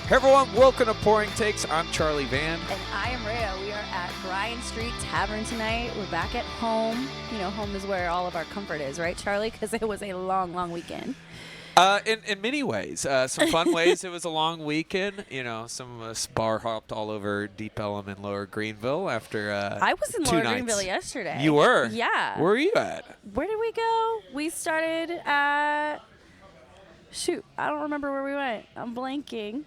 Hey everyone, welcome to Pouring Takes. I'm Charlie Van. And I am Rayya. We are at Bryan Street Tavern tonight. We're back at home. You know, home is where all of our comfort is, right, Charlie? Because it was a long, long weekend. In many ways. Some fun ways. It was a long weekend. You know, some of us bar hopped all over Deep Ellum and Lower Greenville after I was in 2 Lower nights. Greenville yesterday. You were? Yeah. Where were you at? Where did we go? We started at... Shoot, I don't remember where we went. I'm blanking.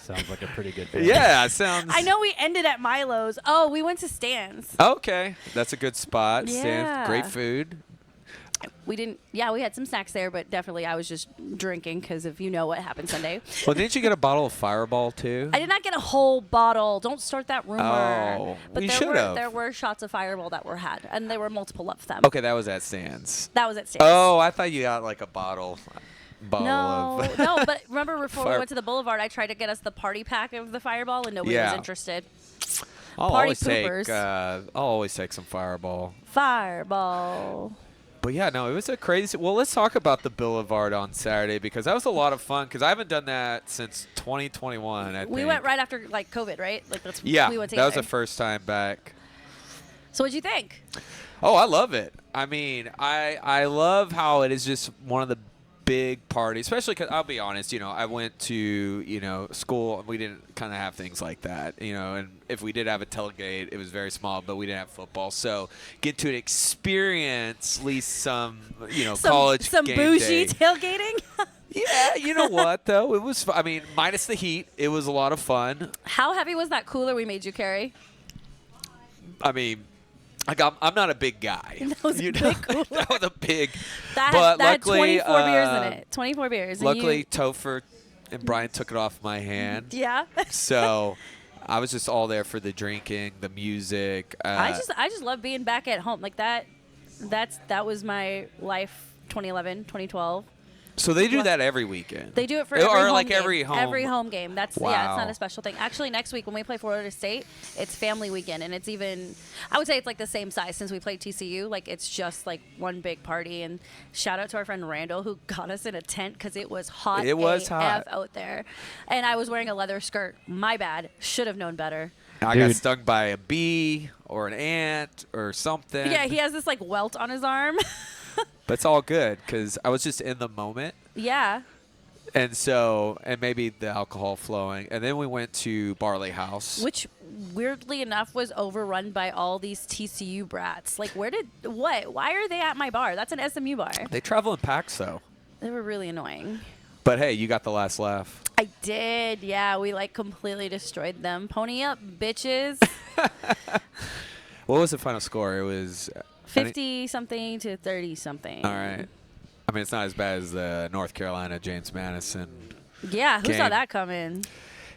Sounds like a pretty good day. Yeah, sounds... I know we ended at Milo's. Oh, we went to Stan's. Okay, that's a good spot. Yeah. Great food. We didn't... Yeah, we had some snacks there, but definitely I was just drinking because of you know what happened Sunday. Well, didn't you get a bottle of Fireball, too? I did not get a whole bottle. Don't start that rumor. Oh, but you there should have. There were shots of Fireball that were had, and there were multiple of them. Okay, that was at Stan's. That was at Stan's. Oh, I thought you got like a bottle No, of... no, but remember before we Fire- went to the Boulevard, I tried to get us the party pack of the Fireball, and nobody was interested. I'll Party I'll always take some Fireball. Fireball. But yeah, no, it was a crazy. Well, let's talk about the Boulevard on Saturday because that was a lot of fun. Because I haven't done that since 2021. I We think. went right after like COVID, right? Like that's Yeah, we went that was together. the first time back. So what'd you think? Oh, I love it. I mean, I love how it is just one of the big parties, especially because I'll be honest, you know, I went to, school and we didn't kind of have things like that, and if we did have a tailgate, it was very small, but we didn't have football. So get to experience at least some college some game bougie day. tailgating. Yeah, you know what, though? It was, minus the heat, it was a lot of fun. How heavy was that cooler we made you carry? I'm not a big guy. That was a big cooler. That was a big. That but had luckily, 24 beers in it. 24 beers. And Luckily, Topher and Brian took it off my hand. Yeah. So I was just all there for the drinking, the music. I just love being back at home. Like that was my life 2011, 2012. So they do that every weekend. They do it for Or every home like game. every home. Every home game. That's Wow. yeah, it's not a special thing. Actually, next week when we play Florida State, it's family weekend, and it's even I would say it's like the same size since we played TCU. Like it's just like one big party. And shout out to our friend Randall who got us in a tent because it was hot. It was AF hot out there, and I was wearing a leather skirt. My bad. Should have known better. I got Dude. stung by a bee or an ant or something. Yeah, he has this like welt on his arm. That's all good because I was just in the moment. Yeah. And maybe the alcohol flowing. And then we went to Barley House. Which, weirdly enough, was overrun by all these TCU brats. Like, why are they at my bar? That's an SMU bar. They travel in packs, though. They were really annoying. But, hey, you got the last laugh. I did. Yeah, we, like, completely destroyed them. Pony up, bitches. What was the final score? It was 50-something to 30-something. All right. It's not as bad as the North Carolina James Madison. Yeah, who saw game. that coming?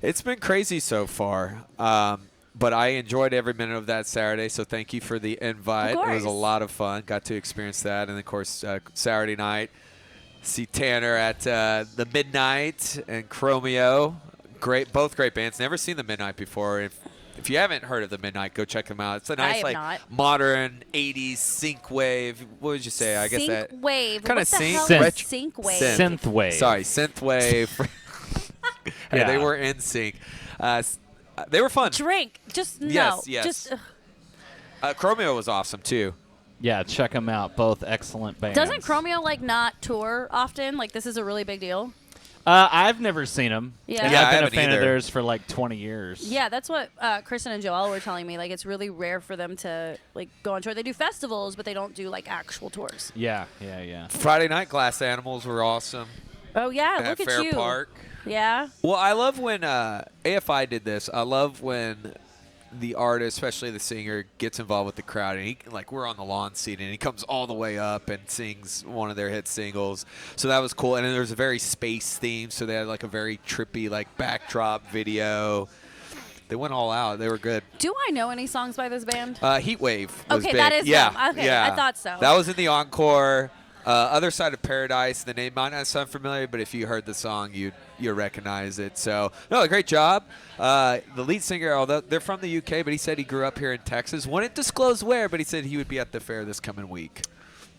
It's been crazy so far. But I enjoyed every minute of that Saturday, so thank you for the invite. Of It was a course. lot of fun. Got to experience that. And, of course, Saturday night, see Tanner at the Midnight and Chromeo. Both great bands. Never seen the Midnight before. If you haven't heard of the Midnight, go check them out. It's a nice, modern 80s sync wave. What would you say? I guess that. Sync wave. Kinda What the sync- hell Synth. is sync wave? Synth wave. Sorry, synthwave. Hey, Yeah. they were in sync. They were fun. Drink. Just no. Yes, yes. Just, Chromeo was awesome too. Yeah, check them out. Both excellent bands. doesn't Chromeo like not tour often? Like this is a really big deal. I've never seen them. Yeah. And Yeah, I I've been a haven't fan either. of theirs for like 20 years. Yeah, that's what Kristen and Joelle were telling me. Like, it's really rare for them to like go on tour. They do festivals, but they don't do like actual tours. Yeah. Friday night Glass Animals were awesome Oh yeah, at look at Fair you. Park. Yeah. Well, I love when AFI did this. I love when the artist, especially the singer, gets involved with the crowd, and we're on the lawn seat, and he comes all the way up and sings one of their hit singles. So that was cool. And then there's a very space theme, so they had like a very trippy backdrop video. They went all out. They were good. Do I know any songs by this band? Heat Wave was Okay, big. that is yeah, them. Okay, yeah. I thought so. That was in the encore. Other Side of Paradise. The name might not sound familiar, but if you heard the song, you'd recognize it. So, no, great job. The lead singer, although they're from the UK, but he said he grew up here in Texas. Wouldn't disclose where, but he said he would be at the fair this coming week.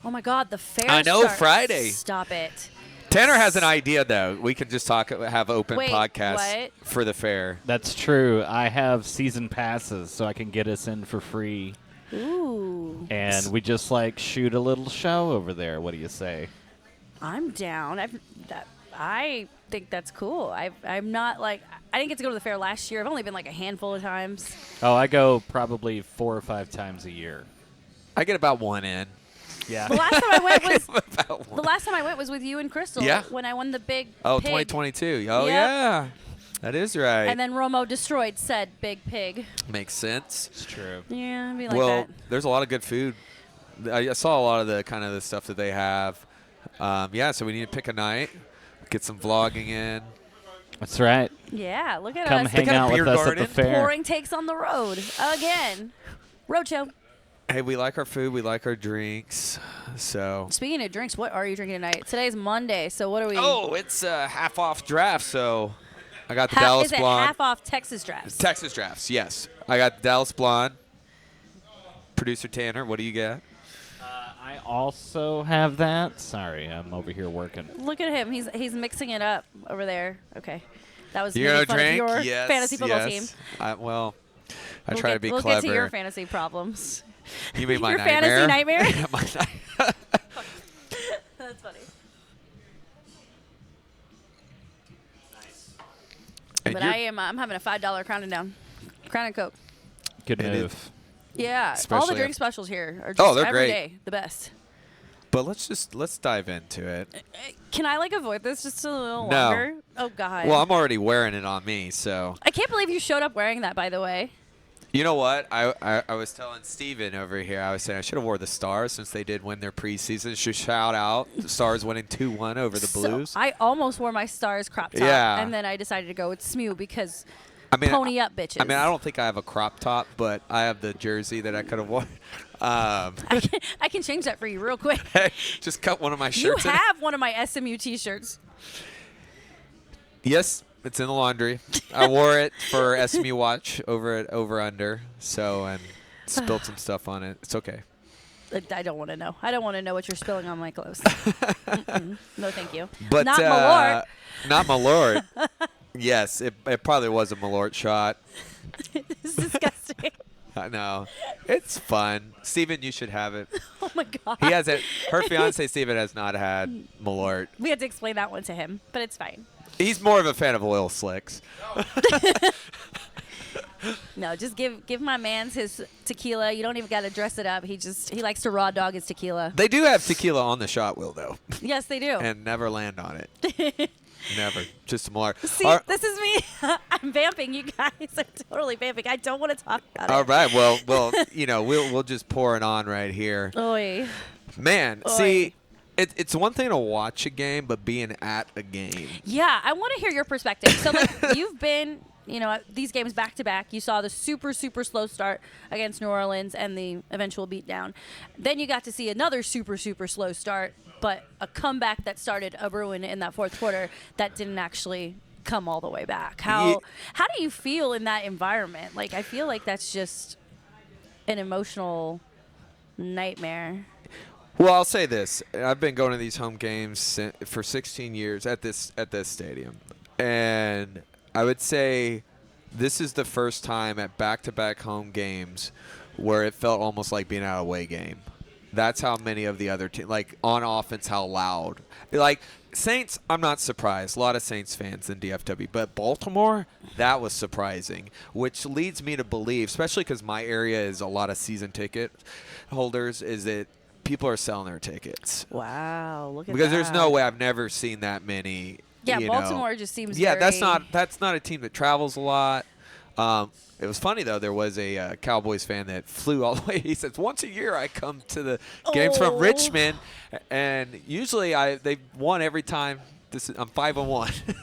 Oh my God, the fair. I know, starts. Friday. Stop it. Tanner has an idea, though. We can just have open Wait, podcasts what? for the fair. That's true. I have season passes, so I can get us in for free. Ooh. And we just like shoot a little show over there. What do you say? I'm down. I think that's cool. I'm not like I didn't get to go to the fair last year. I've only been like a handful of times. Oh, I go probably 4 or 5 times a year. I get about one in. Yeah. The last time I went was About one. the last time I went was with you and Crystal. Yeah. When I won the big. Oh, pig. 2022. Oh, Yep. yeah. That is right. And then Romo destroyed said big pig. Makes sense. It's true. Yeah, I mean like Well, that. there's a lot of good food. I saw a lot of the kind of the stuff that they have. Yeah, so we need to pick a night, get some vlogging in. That's right. Yeah, look at Come us. hang got a out with beer us at garden. the fair. Pouring takes on the road again. Roadshow. Hey, we like our food. We like our drinks. So. Speaking of drinks, what are you drinking tonight? Today's Monday, so what are we? Oh, it's a half off draft. So I got the Half, Dallas is it Blonde. half off Texas drafts? Texas drafts, yes. I got the Dallas Blonde. Producer Tanner, what do you got? I also have that. Sorry, I'm over here working. Look at him. He's mixing it up over there. Okay. That was You making gonna fun of drink? your Yes, fantasy football yes. team. Well, I We'll try get, to be we'll clever. get to your fantasy problems. You mean my your nightmare? fantasy nightmare? My night- That's funny. And But you're- I'm having a $5 Crown and Down. Crown and Coke. Good It move. is. Yeah. all Especially the drink if- specials here are just Oh, they're every great. day the best. But let's dive into it. Can I like avoid this just a little No. longer? Oh God. Well, I'm already wearing it on me, so. I can't believe you showed up wearing that, by the way. You know what? I was telling Steven over here, I was saying I should have wore the Stars since they did win their preseason. Should shout out the Stars winning 2-1 over the Blues. So I almost wore my Stars crop top, Yeah. and then I decided to go with Smew because I mean, pony up, bitches. I mean, I don't think I have a crop top, but I have the jersey that I could have worn. I can change that for you real quick. Just cut one of my You shirts. have one of my SMU T-shirts. Yes, it's in the laundry. I wore it for SMU Watch over at Over Under, so and spilled some stuff on it. It's okay. I don't want to know. I don't want to know what you're spilling on my clothes. Mm-mm. No, thank you. But Not Malort. Not Malort. Yes, it probably was a Malort shot. It's disgusting. I know. It's fun. Steven, you should have it. Oh my God. He has it. Her fiance Steven has not had Malort. We had to explain that one to him, but it's fine. He's more of a fan of oil slicks. No, just give my man's his tequila. You don't even got to dress it up. He likes to raw dog his tequila. They do have tequila on the shot wheel though, Yes, they do. and never land on it. Never. Just a Malort. See, All- this is me. I'm vamping. You guys are totally vamping. I don't want to talk about All it. right. Well, we'll just pour it on right here. Oy. Man, Oy. see, it's one thing to watch a game, but being at a game. Yeah, I want to hear your perspective. So, like, you've been, these games back to back. You saw the super, super slow start against New Orleans and the eventual beatdown. Then you got to see another super, super slow start, but a comeback that started a ruin in that fourth quarter that didn't actually come all the way back. How do you feel in that environment? Like, I feel like that's just an emotional nightmare. Well, I'll say this: I've been going to these home games for 16 years at this stadium, and I would say this is the first time at back-to-back home games where it felt almost like being at a away game. That's how many of the other teams, like on offense, how loud. Like Saints, I'm not surprised. A lot of Saints fans in DFW, but Baltimore, that was surprising, which leads me to believe, especially because my area is a lot of season ticket holders, is that people are selling their tickets. Wow, look at that. Because there's no way I've never seen that many. Yeah, you Baltimore know. just seems Yeah, very... that's not a team that travels a lot. It was funny though. There was a Cowboys fan that flew all the way. He says, "Once a year I come to the games from Oh. Richmond, and usually they've won every time. I'm 5-1."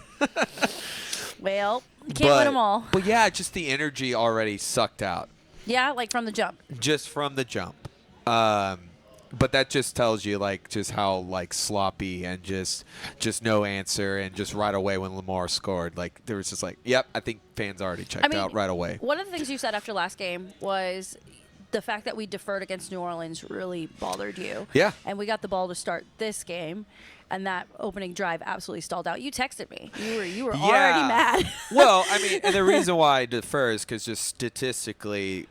Well, you can't win them all. But yeah, just the energy already sucked out, Yeah, like from the jump. just from the jump. But that just tells you like just how like sloppy and just no answer, and just right away when Lamar scored, like there was just like, yep, I think fans already checked out right away. One of the things you said after last game was the fact that we deferred against New Orleans really bothered you. Yeah. And we got the ball to start this game, and that opening drive absolutely stalled out. You texted me. You were already mad. Well, I mean, and the reason why I defer is because just statistically,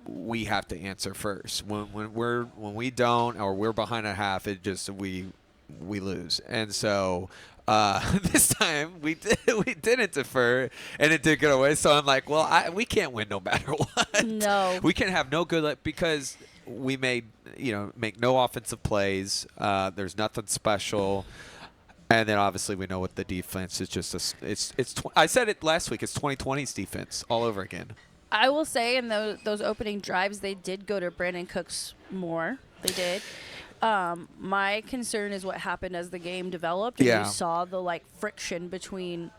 we have to answer first. When we don't or we're behind at half, it just we lose. And so this time we didn't defer, and it did get away. So I'm like, well, we can't win no matter what. No. We can have no good luck because we make no offensive plays. There's nothing special. And then obviously we know what the defense is. Just I said it last week. It's 2020's defense all over again. I will say in those opening drives, they did go to Brandon Cooks more. They did. My concern is what happened as the game developed. And Yeah. you saw the friction between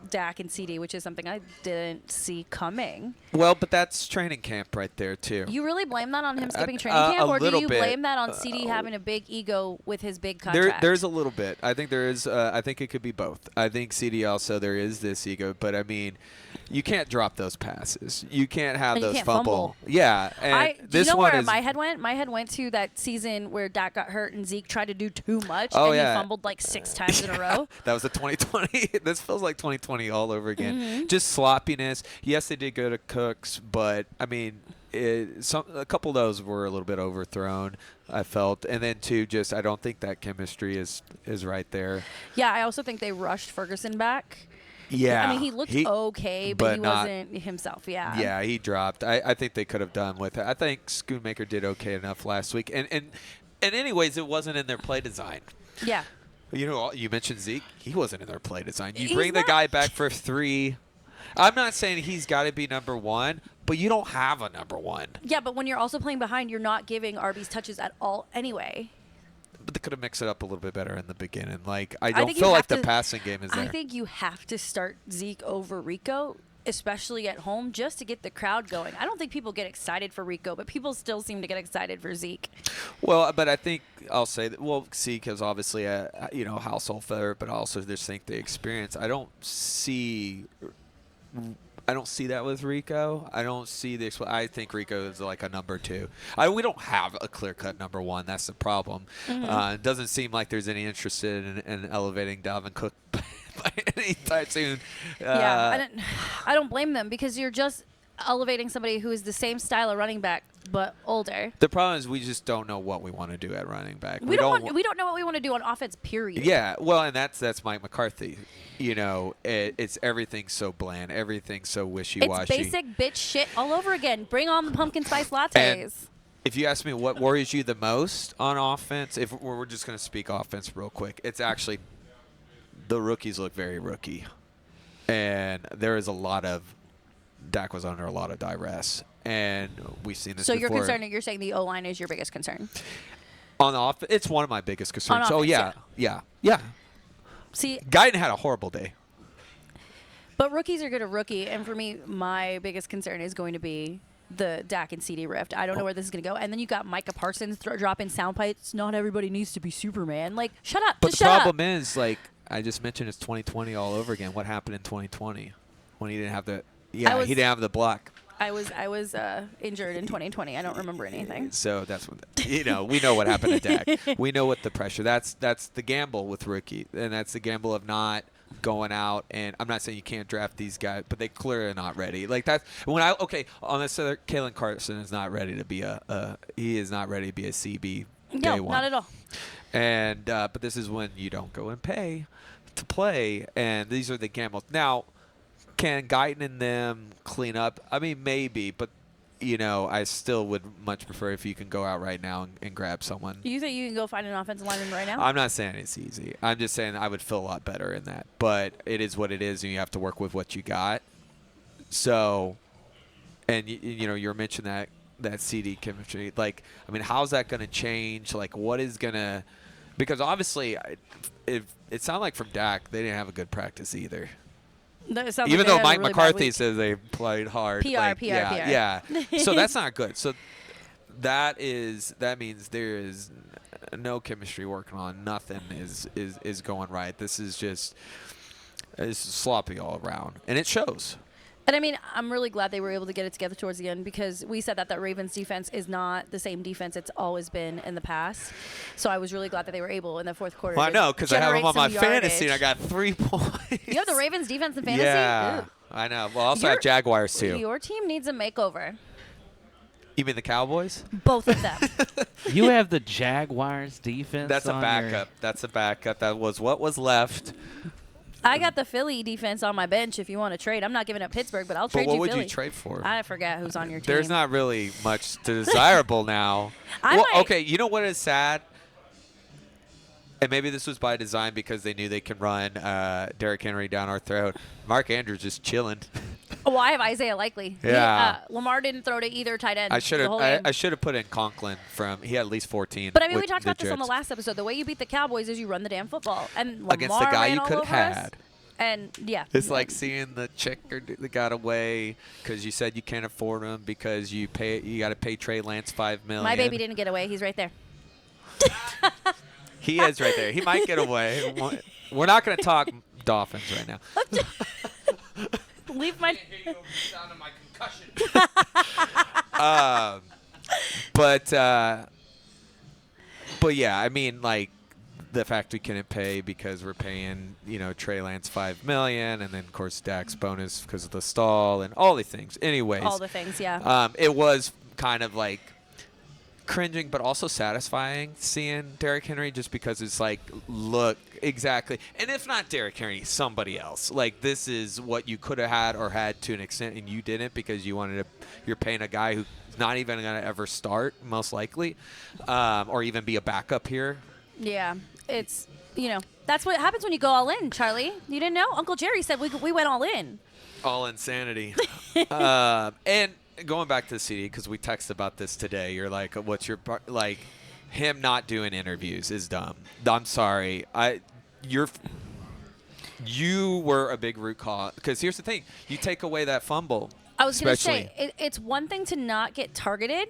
Dak and CD, which is something I didn't see coming. Well, but that's training camp right there too. You really blame that on him skipping training camp, a or do little you bit. blame that on CD having a big ego with his big contract? There's a little bit. I think there is. I think it could be both. I think CD also there is this ego, but I mean, you can't drop those passes. You can't have And you those can't fumble. Yeah, and Do this you know one where is. my head went? My head went to that season where Dak got hurt and Zeke tried to do too much, Oh, and yeah. he fumbled 6 times in a row. That was a 2020. This feels like 2020 all over again. Mm-hmm. Just sloppiness. Yes, they did go to Cooks, but I mean, a couple of those were a little bit overthrown, I felt. And then too, just I don't think that chemistry is right there. Yeah, I also think they rushed Ferguson back. Yeah, I mean, he looked okay, but he not- wasn't himself. Yeah. Yeah, he dropped. I think they could have done with it. I think Schoonmaker did okay enough last week. And anyways, it wasn't in their play design. Yeah. You know, you mentioned Zeke. He wasn't in their play design. You He's bring the not. guy back for 3. I'm not saying he's got to be number 1, but you don't have a number 1. Yeah, but when you're also playing behind, you're not giving Arby's touches at all anyway. But they could have mixed it up a little bit better in the beginning. Like, I I don't think you feel like have the to- passing game is there. I think you have to start Zeke over Rico, especially at home, just to get the crowd going. I don't think people get excited for Rico, but people still seem to get excited for Zeke. Well, but I think I'll say that. Well, Zeke is obviously a household favorite, but I also just think the experience. I don't see that with Rico. I don't see the. I think Rico is like a number 2. We don't have a clear-cut number 1. That's the problem. It doesn't seem like there's any interest in elevating Dalvin Cook by any time soon. Yeah, I don't blame them because you're just elevating somebody who is the same style of running back but older. The problem is we just don't know what we want to do at running back. We don't know what we want to do on offense. Period. Yeah, well, and that's Mike McCarthy. It's everything so bland, everything so wishy-washy. It's basic bitch shit all over again. Bring on the pumpkin spice lattes. And if you ask me what worries you the most on offense, if we're just going to speak offense real quick, it's actually the rookies look very rookie. And there is a lot of Dak was under a lot of duress. And we've seen this So before. you're saying the O-line is your biggest concern? On the offense, it's one of my biggest concerns. On Oh, offense, yeah. See, Guyton had a horrible day. but rookies are good at rookie, and for me, my biggest concern is going to be the Dak and CD rift. I don't know where this is going to go. And then you got Micah Parsons dropping sound bites. Not everybody needs to be Superman. Like, shut up. But Just the shut problem up. is, like I just mentioned, it's 2020 all over again. What happened in 2020 when he didn't have the? Yeah, he didn't have the block. I was injured in 2020. I don't remember anything. So that's what we know what happened to Dak. We know what the pressure. That's the gamble with rookie, and that's the gamble of not going out. And I'm not saying you can't draft these guys, but they clearly are not ready. Like that on this other, Kalen Carson is not ready to be a CB No, day one. not at all. And but this is when you don't go and pay to play, and these are the gambles. Now, can Guyton and them clean up? I mean, maybe, but I still would much prefer if you can go out right now and grab someone. You think you can go find an offensive lineman right now? I'm not saying it's easy. I'm just saying I would feel a lot better in that. But it is what it is, and you have to work with what you got. So, and you're mentioning that CD chemistry. Like, I mean, how's that going to change? Like, what is going to – because obviously it sounded like from Dak, they didn't have a good practice either. Even though Mike McCarthy says they played hard. PR. Yeah. So that's not good. So that means there is no chemistry working on. Nothing is going right. This is just it's sloppy all around, and it shows. And I mean, I'm really glad they were able to get it together towards the end because we said that Ravens defense is not the same defense it's always been in the past. So I was really glad that they were able in the fourth quarter. Well, I know because I have them on my fantasy and I yardage. got 3 points. You have the Ravens defense in fantasy? Yeah, Ooh. I know. Well, I also have Jaguars too. Your team needs a makeover. You mean the Cowboys? Both of them. You have the Jaguars defense. That's a on backup. That's a backup. That was what was left. I got the Philly defense on my bench if you want to trade. I'm not giving up Pittsburgh, but I'll trade But you what would Philly. you trade for? I forget who's on your team. There's not really much desirable now. Okay, you know what is sad? And maybe this was by design because they knew they can run Derrick Henry down our throat. Mark Andrews just chilling. Oh, I have Isaiah Likely. Yeah. Lamar didn't throw to either tight end. I should the have. whole game. I should have put in Conklin from. He had at least 14. But I mean, we with talked about this on the Jets. last episode. The way you beat the Cowboys is you run the damn football, and Lamar Against the guy ran you all could over have us. had. And yeah, It's like seeing the chicker that got away because you said you can't afford him because you got to pay Trey Lance $5 million. My baby didn't get away. He's right there. He is right there. He might get away. We're not going to talk Dolphins right now. Leave my. But yeah, I mean, like the fact we couldn't pay because we're paying, Trey Lance $5 million, and then of course Dak's bonus because of the stall and all these things. Anyways, All the things, yeah. it was kind of like cringing, but also satisfying seeing Derrick Henry just because it's like, look, exactly. And if not Derrick Henry, somebody else. Like, this is what you could have had or had to an extent, and you didn't because you're paying a guy who's not even going to ever start, most likely, or even be a backup here. Yeah, it's, that's what happens when you go all in, Charlie. You didn't know? Uncle Jerry said we went all in. All insanity. And going back to the CD, because we texted about this today, you're like, what's your like? Him not doing interviews is dumb. I'm sorry. You were a big root cause because here's the thing: you take away that fumble. I was going to especially- say it's one thing to not get targeted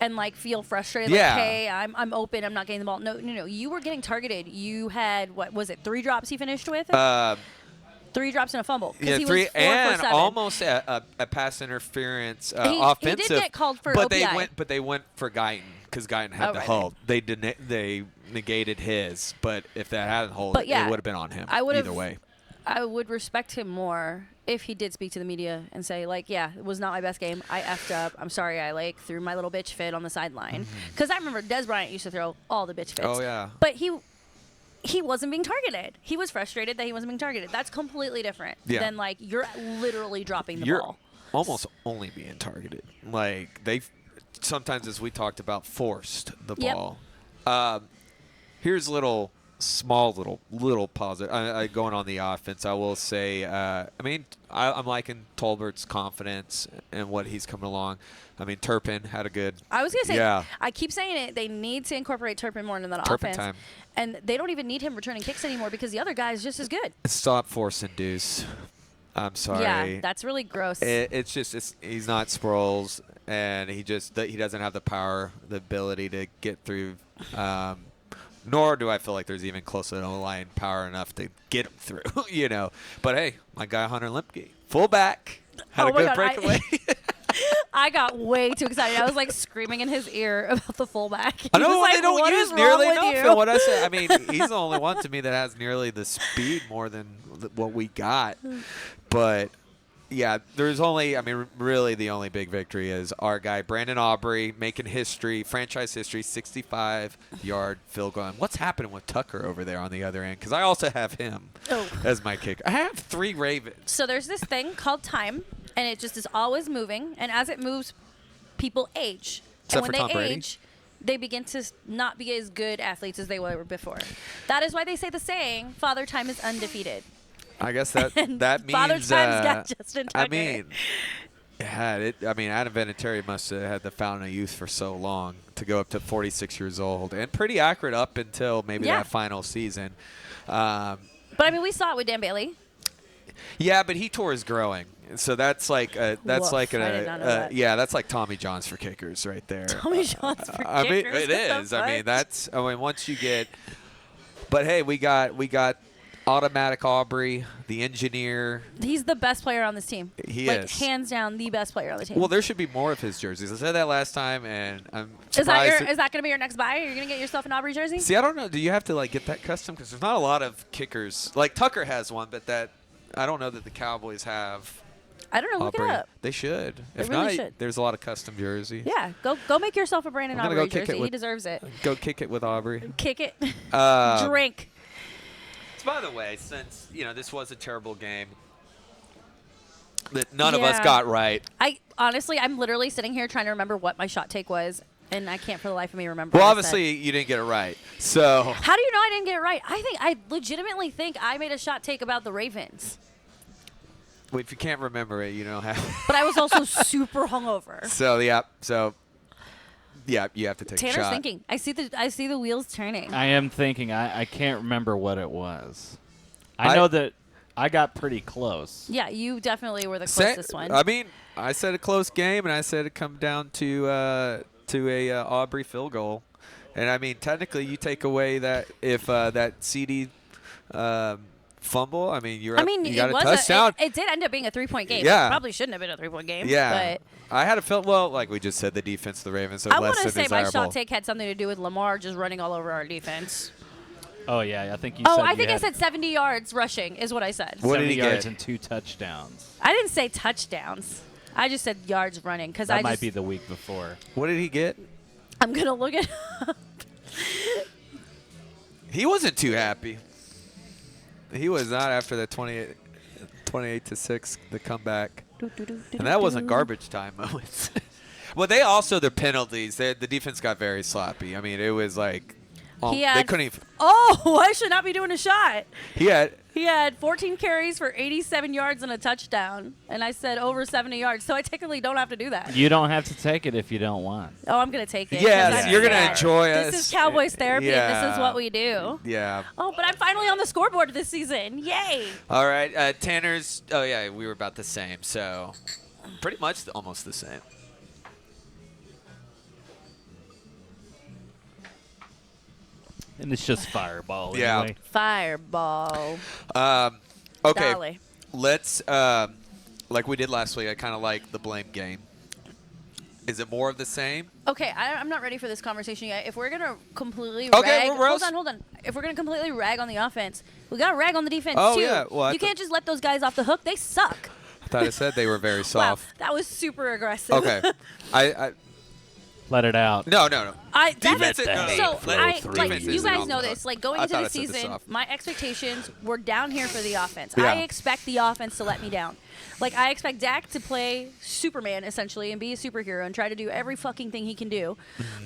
and like feel frustrated. Yeah. Like, hey, I'm open. I'm not getting the ball. No. You were getting targeted. You had what was it? 3 drops he finished with. 3 drops and a fumble. Yeah, he 3 was 4 and for 7. almost a pass interference He offensive. did get called for but OPI. they went for Guyton because Guyton had the right. hold. They negated his, but if that hadn't hold, But yeah, it would have been on him. I would've- either way. I would respect him more if he did speak to the media and say, like, yeah, it was not my best game. I effed up. I'm sorry I, like, threw my little bitch fit on the sideline. Because I remember Des Bryant used to throw all the bitch fits. Oh yeah. But he wasn't being targeted. He was frustrated that he wasn't being targeted. That's completely different than, like, you're literally dropping the You're ball. almost only being targeted. Like they've sometimes, as we talked about, forced the Yep. ball. Here's small little positive. Going on the offense, I will say. I'm liking Tolbert's confidence and what he's coming along. I mean, Turpin had a good. I was going to say, Yeah. I keep saying it, they need to incorporate Turpin more into that Turpin offense. time. And they don't even need him returning kicks anymore because the other guy is just as good. Stop forcing Deuce. I'm sorry. Yeah, that's really gross. It's just he's not Sproles, and he doesn't have the power, the ability to get through. Nor do I feel like there's even close to the line power enough to get him through. But hey, my guy Hunter Limke, fullback, had Oh a my good God, breakaway. I got way too excited. I was like screaming in his ear about the fullback. He I know was like, they don't "What use is nearly wrong with enough. you?" And what I say, I mean, he's the only one to me that has nearly the speed more than what we got. But yeah, really the only big victory is our guy Brandon Aubrey making history, franchise history, 65-yard field goal. And what's happening with Tucker over there on the other end? Because I also have him as my kicker. I have 3 Ravens. So there's this thing called time, and it just is always moving. And as it moves, people age. Except and for when Tom they Brady. age, they begin to not be as good athletes as they were before. That is why they say the saying, "Father Time is undefeated." I guess that means Father Time's got Justin Tucker. I mean, Adam Vinatieri must have had the fountain of youth for so long to go up to 46 years old and pretty accurate up until maybe Yeah. that final season. But I mean, we saw it with Dan Bailey. Yeah, but he tore his growing, so that's like Woof, I did not know that. yeah, that's like Tommy John's for kickers right there. Tommy John's for I mean, kickers. it is. I mean, once you get. But hey, we got Automatic Aubrey, the engineer. He's the best player on this team. He like, is. hands down the best player on the team. Well, there should be more of his jerseys. I said that last time, and I'm is surprised. that going to be your next buy? Are you going to get yourself an Aubrey jersey? See, I don't know. Do you have to like get that custom? Because there's not a lot of kickers. Like Tucker has one, but that I don't know that the Cowboys have. I don't know. Look Aubrey. it up. They should. If really not, should. there's a lot of custom jerseys. Yeah, go make yourself a Brandon I'm gonna Aubrey go kick jersey. it He with- deserves it. Go kick it with Aubrey. Kick it. Uh, Drink. By the way, since this was a terrible game that none of us Yeah. got right. I'm literally sitting here trying to remember what my shot take was, and I can't for the life of me remember. Well, what I said. obviously you didn't get it right. So How do you know I didn't get it right? I legitimately think I made a shot take about the Ravens, if you can't remember it, you don't have. but I was also super hungover. So you have to take a Tanner's shot. thinking. I see the wheels turning. I am thinking. I can't remember what it was. I I- know that I got pretty close. Yeah, you definitely were the closest one. I mean, I said a close game, and I said it come down to a Aubrey field goal, and I mean technically you take away that if that CD fumble, I mean you got a touchdown. It did end up being a 3-point game. Yeah. It probably shouldn't have been a 3-point game. Yeah, But I had a feel. Well, like we just said, the defense of the Ravens are I less want to than say my desirable. shot take had something to do with Lamar just running all over our defense. Oh yeah, I think you. Oh, said I you think I had said 70 yards rushing is what I said. What did 70 he yards get? and 2 touchdowns. I didn't say touchdowns. I just said yards running because That I might just, be the week before. What did he get? I'm gonna look at. He wasn't too happy. He was not after the 28-6 the comeback. And that wasn't garbage time moments. Well, they also, their penalties, the defense got very sloppy. I mean, it was like, He they had- couldn't even. Oh, I should not be doing a shot. He had, He had 14 carries for 87 yards and a touchdown, and I said over 70 yards, so I technically don't have to do that. You don't have to take it if you don't want. Oh, I'm gonna take it. yes, 'cause I'm you're going to sad. enjoy us. This is Cowboys therapy, and this Yeah. is what we do. Yeah. Oh, but I'm finally on the scoreboard this season. Yay! All right. Tanner's, oh, yeah, we were about the same. So pretty much almost the same. And it's just fireball. Yeah. Anyway. Fireball. Okay. Golly. Let's, like we did last week, I kind of like the blame game. Is it more of the same? Okay, I'm not ready for this conversation yet. If we're gonna completely Okay, rag, we're hold on. If we're gonna completely rag on the offense, we gotta rag on the defense Oh, too. yeah. Well, I you can't just let those guys off the hook. They suck. I thought I said they were very Wow, soft. that was super aggressive. Okay. I Let it out. no. Defense is- Let no, that no, So let- I defense like isn't you guys on know the this. hook. Like going I into thought the I said this season, soft. my expectations were down here for the offense. Yeah. I expect the offense to let me down. Like I expect Dak to play Superman essentially and be a superhero and try to do every fucking thing he can do.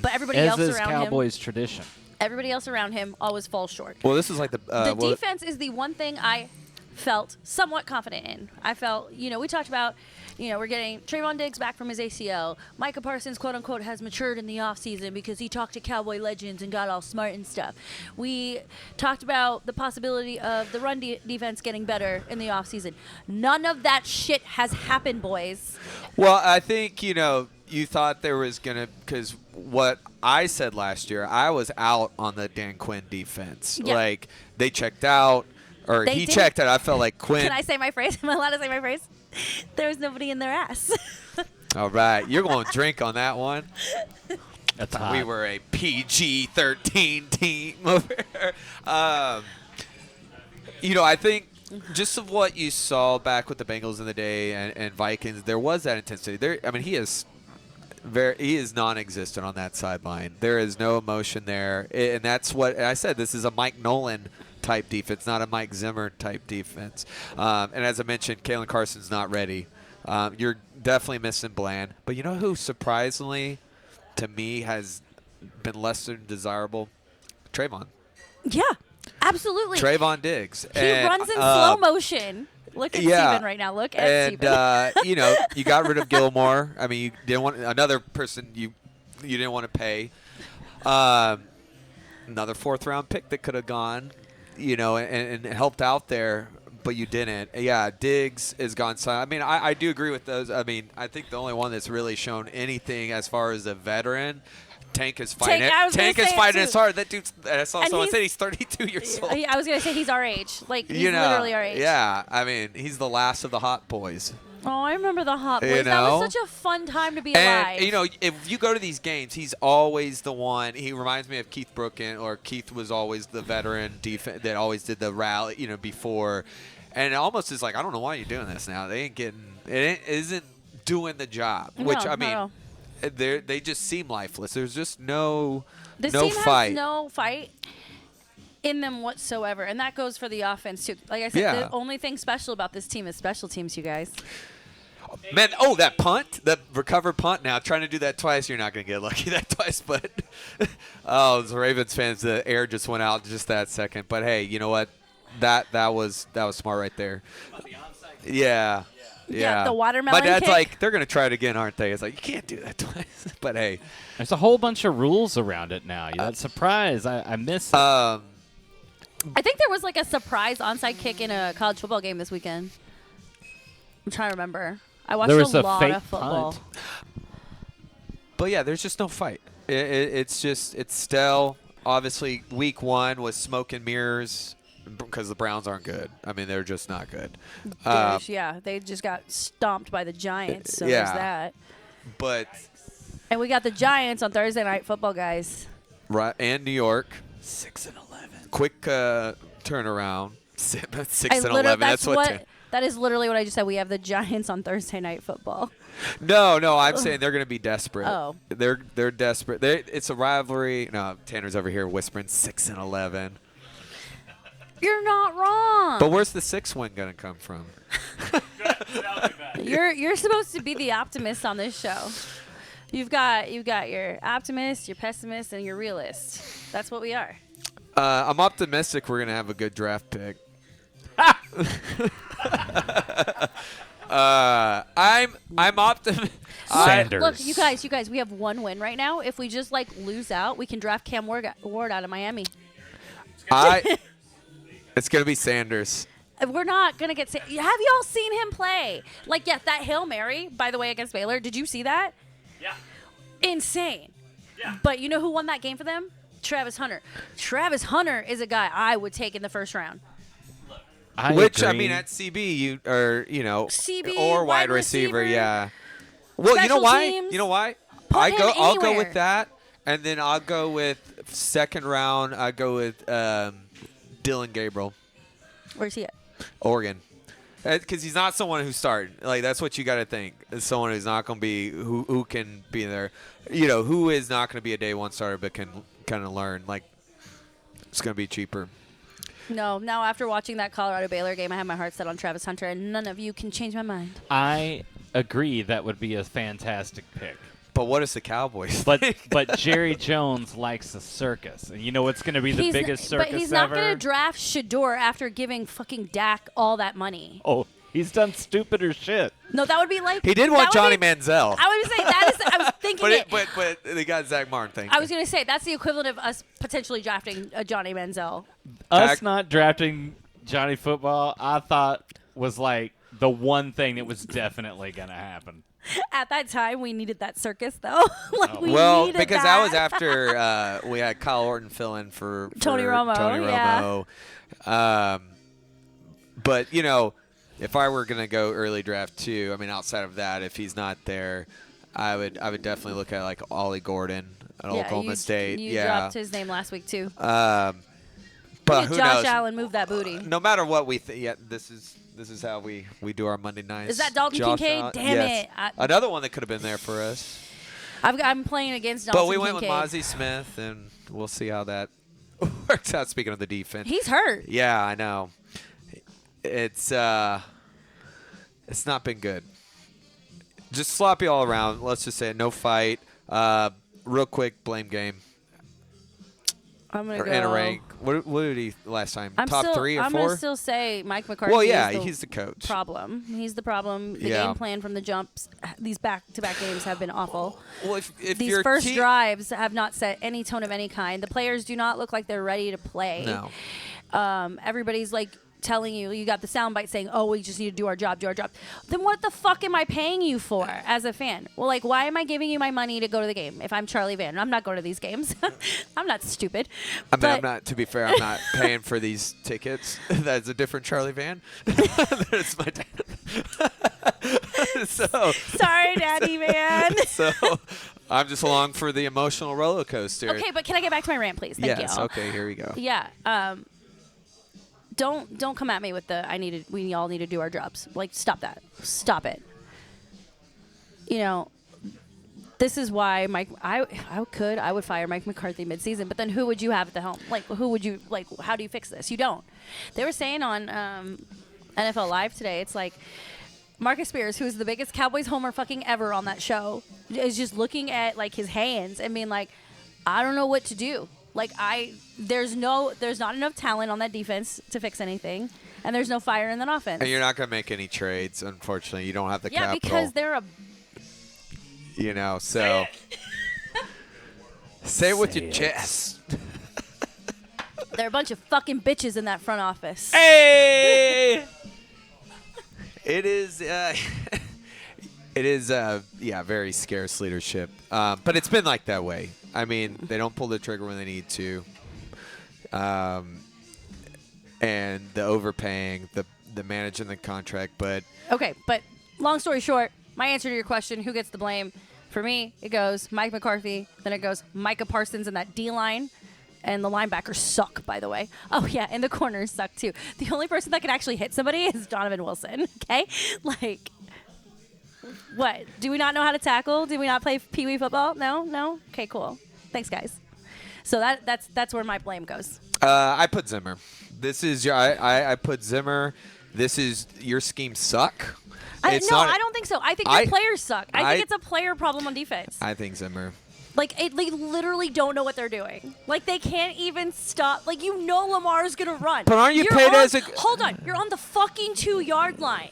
But everybody As else is around Cowboys tradition. him always falls short. Well, this is like the The well, defense is the one thing I felt somewhat confident in. I felt, we talked about, we're getting Trayvon Diggs back from his ACL. Micah Parsons, quote unquote, has matured in the offseason because he talked to Cowboy legends and got all smart and stuff. We talked about the possibility of the run defense getting better in the offseason. None of that shit has happened, boys. Well, I think you thought there was gonna because what I said last year, I was out on the Dan Quinn defense. Yeah. Like they checked out, or They he did. checked out. I felt like Quinn. Can I say my phrase? Am I allowed to say my phrase? There was nobody in their ass. All right, you're going to drink on that one. That's We hot. were a PG-13 team over here. I think just of what you saw back with the Bengals in the day and Vikings, there was that intensity. He is non-existent on that sideline. There is no emotion there, and that's what I said. This is a Mike Nolan type defense, not a Mike Zimmer type defense. And as I mentioned, Kalen Carson's not ready. You're definitely missing Bland. But you know who surprisingly, to me, has been less than desirable? Trayvon. Yeah, absolutely. Trayvon Diggs. He runs in slow motion. Look at Steven right now. Look at Steven. You got rid of Gilmore. You didn't want another person you didn't want to pay. Another fourth-round pick that could have gone, and helped out there, but you didn't. Yeah, Diggs is gone silent. I do agree with those. I think the only one that's really shown anything as far as a veteran Tank is fighting. I was gonna Tank is say it fighting too. his heart. That dude's. I saw And someone he's- say he's 32 years old. I was gonna say he's our age. Like he's You know, literally our age. yeah. I mean, he's the last of the hot boys. Oh, I remember the Hot Boys. You That was know? such a fun time to be And alive. you know, if you go to these games, he's always the one. He reminds me of Keith Brooken, or Keith was always the veteran defense that always did the rally, before. And it almost is like, I don't know why you're doing this now. They ain't getting it. Isn't doing the job. Which I mean, they just seem lifeless. There's just no This no team fight. has no fight in them whatsoever, and that goes for the offense too. Like I said, the only thing special about this team is special teams, you guys. Man, that punt, the recovered punt now, trying to do that twice, you're not going to get lucky that twice. But, the Ravens fans, the air just went out just that second. But, hey, you know what? That was smart right there. Yeah. Yeah, the watermelon My dad's kick. like, they're going to try it again, aren't they? It's like, you can't do that twice. But, hey. There's a whole bunch of rules around it now. That surprise, I miss it. I think there was like a surprise onside kick in a college football game this weekend. I'm trying to remember. I watched There was a a lot fake of football. punt. But, yeah, there's just no fight. It's still, obviously, week 1 was smoke and mirrors because the Browns aren't good. I mean, they're just not good. Yeah, they just got stomped by the Giants, so yeah. there's that. But, And we got the Giants on Thursday Night Football, guys. right, and New York, 6-11. Quick turnaround. 6-11. That's what. That is literally what I just said. We have the Giants on Thursday Night Football. No, I'm saying they're going to be desperate. Oh. They're desperate. It's a rivalry. No, Tanner's over here whispering 6-11. You're not wrong. But where's the 6th win going to come from? You're supposed to be the optimist on this show. You've got your optimist, your pessimist, and your realist. That's what we are. I'm optimistic we're going to have a good draft pick. I'm optimistic. Sanders. Look, you guys, we have one win right now. If we just lose out, we can draft Cam Ward out of Miami. It's going to be Sanders. We're not gonna get. Have y'all seen him play? That Hail Mary, by the way, against Baylor. Did you see that? Yeah. Insane. Yeah. But you know who won that game for them? Travis Hunter. Travis Hunter is a guy I would take in the first round. Which, I agree. mean, at CB, CB, or wide receiver, yeah. Well, you know Special why? teams, You know why? put him I'll go anywhere. with that, and then I'll go with second round. I go with Dylan Gabriel, Where's he at? Oregon, because he's not someone who's starting. That's what you got to think. Is someone who's not going to be who can be there. Who is not going to be a day one starter, but can kind of learn. It's going to be cheaper. No, now after watching that Colorado Baylor game, I have my heart set on Travis Hunter, and none of you can change my mind. I agree that would be a fantastic pick. But what is the Cowboys? But Jerry Jones likes a circus, and you know what's going to be the biggest circus But he's not ever? going to draft Shador after giving fucking Dak all that money. Oh, he's done stupider shit. No, that would be like He did that want would Johnny be- Manziel. I would say that is. I was thinking it. But they got Zach Martin. Thank I you. was going to say that's the equivalent of us potentially drafting a Johnny Manziel. Us not drafting Johnny Football, I thought was like the one thing that was definitely going to happen. At that time, we needed that circus, though. We Well, needed because that. that was after we had Kyle Orton fill in for Tony Romo, Tony yeah. Romo. But if I were gonna go early draft too, I mean, outside of that, if he's not there, I would definitely look at Ollie Gordon at Oklahoma State. You dropped his name last week too. But Look at who Josh knows? Allen move that booty. No matter what we think, this is how we do our Monday nights. Is that Dalton Josh Kincaid? Allen- Damn yes. it. Another one that could have been there for us. I'm playing against Dalton But we went Kincaid. with Mozzie Smith, and we'll see how that works out. Speaking of the defense, He's hurt. yeah, I know. It's not been good. Just sloppy all around. Let's just say it. No fight. Real quick, blame game. I'm gonna Or go. and a rank. What did he last time? I'm Top still, 3 or I'm 4? gonna still say Mike McCarthy. Well, yeah, is the he's the coach. problem. He's the problem. The Yeah. game plan from the jumps. These back-to-back games have been awful. Well, if These your first team- drives have not set any tone of any kind. The players do not look like they're ready to play. No. Everybody's telling you, you got the soundbite saying, oh, we just need to do our job, then what the fuck am I paying you for as a fan? Well, like, why am I giving you my money to go to the game if I'm Charlie Van? I'm not going to these games. I'm not stupid. I mean, I'm not, to be fair, I'm not paying for these tickets. That's a different Charlie Van. That's my dad. Sorry, Daddy Van. So I'm just along for the emotional roller coaster. Okay, but can I get back to my rant, please? Thank you. Yes, okay, here we go. Yeah. Don't come at me with the we all need to do our jobs. Like, stop that. Stop it. You know, this is why I would fire Mike McCarthy midseason, but then who would you have at the helm? Like, who would you, like, how do you fix this? You don't. They were saying on NFL Live today, it's like Marcus Spears, who is the biggest Cowboys homer fucking ever on that show, is just looking at, like, his hands and being like, I don't know what to do. Like, there's not enough talent on that defense to fix anything, and there's no fire in that offense. And you're not going to make any trades, unfortunately. You don't have the capital. Yeah, because they're a... You know, so... Say it with your chest. They're a bunch of fucking bitches in that front office. Hey! It is... It is, very scarce leadership. But it's been like that way. I mean, they don't pull the trigger when they need to. And the overpaying, the managing the contract, but... Okay, but long story short, my answer to your question, who gets the blame? For me, it goes Mike McCarthy, then it goes Micah Parsons and that D-line. And the linebackers suck, by the way. Oh, yeah, and the corners suck, too. The only person that can actually hit somebody is Donovan Wilson, okay? Like... What? Do we not know how to tackle? Do we not play Pee Wee football? No? Okay, cool. Thanks, guys. So that's where my blame goes. I put Zimmer. This is I put Zimmer. This is your schemes suck. I don't think so. I think your players suck. I think it's a player problem on defense. I think Zimmer. Like, they literally don't know what they're doing. Like, they can't even stop. Like, you know Lamar's going to run. But aren't you paid as a... Hold on. You're on the fucking 2-yard line.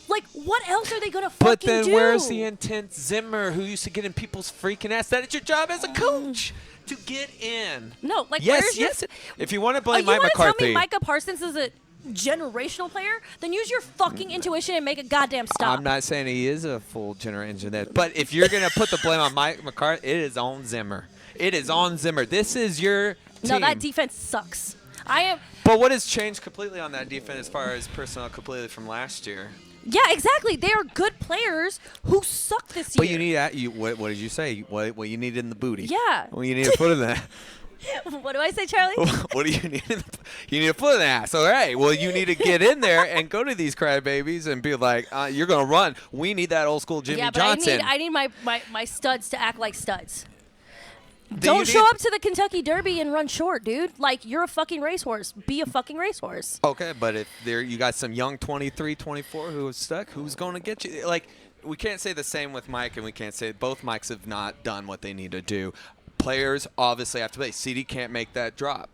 Like, what else are they going to fucking do? But then where's the intense Zimmer who used to get in people's freaking ass? That is your job as a coach, to get in. No, like, yes. If you want to blame Mike McCarthy. You want to tell me Micah Parsons is a generational player? Then use your fucking intuition and make a goddamn stop. I'm not saying he is a full generation. But if you're going to put the blame on Mike McCarthy, it is on Zimmer. It is on Zimmer. This is your team. No, that defense sucks. But what has changed completely on that defense as far as personnel completely from last year? Yeah, exactly. They are good players who suck this year. But you need what did you say? What you need in the booty? Yeah. Well, you need a foot in that. What do I say, Charlie? What do you need? You need a foot in the ass. All right. Well, you need to get in there and go to these crybabies and be like, you're going to run. We need that old school Jimmy Johnson. I need my studs to act like studs. Don't show up to the Kentucky Derby and run short, dude. Like, you're a fucking racehorse. Be a fucking racehorse. Okay, but if you got some young 23, 24 who is stuck, who's going to get you? Like, we can't say the same with Mike, and we can't say both Mikes have not done what they need to do. Players obviously have to play. CD can't make that drop.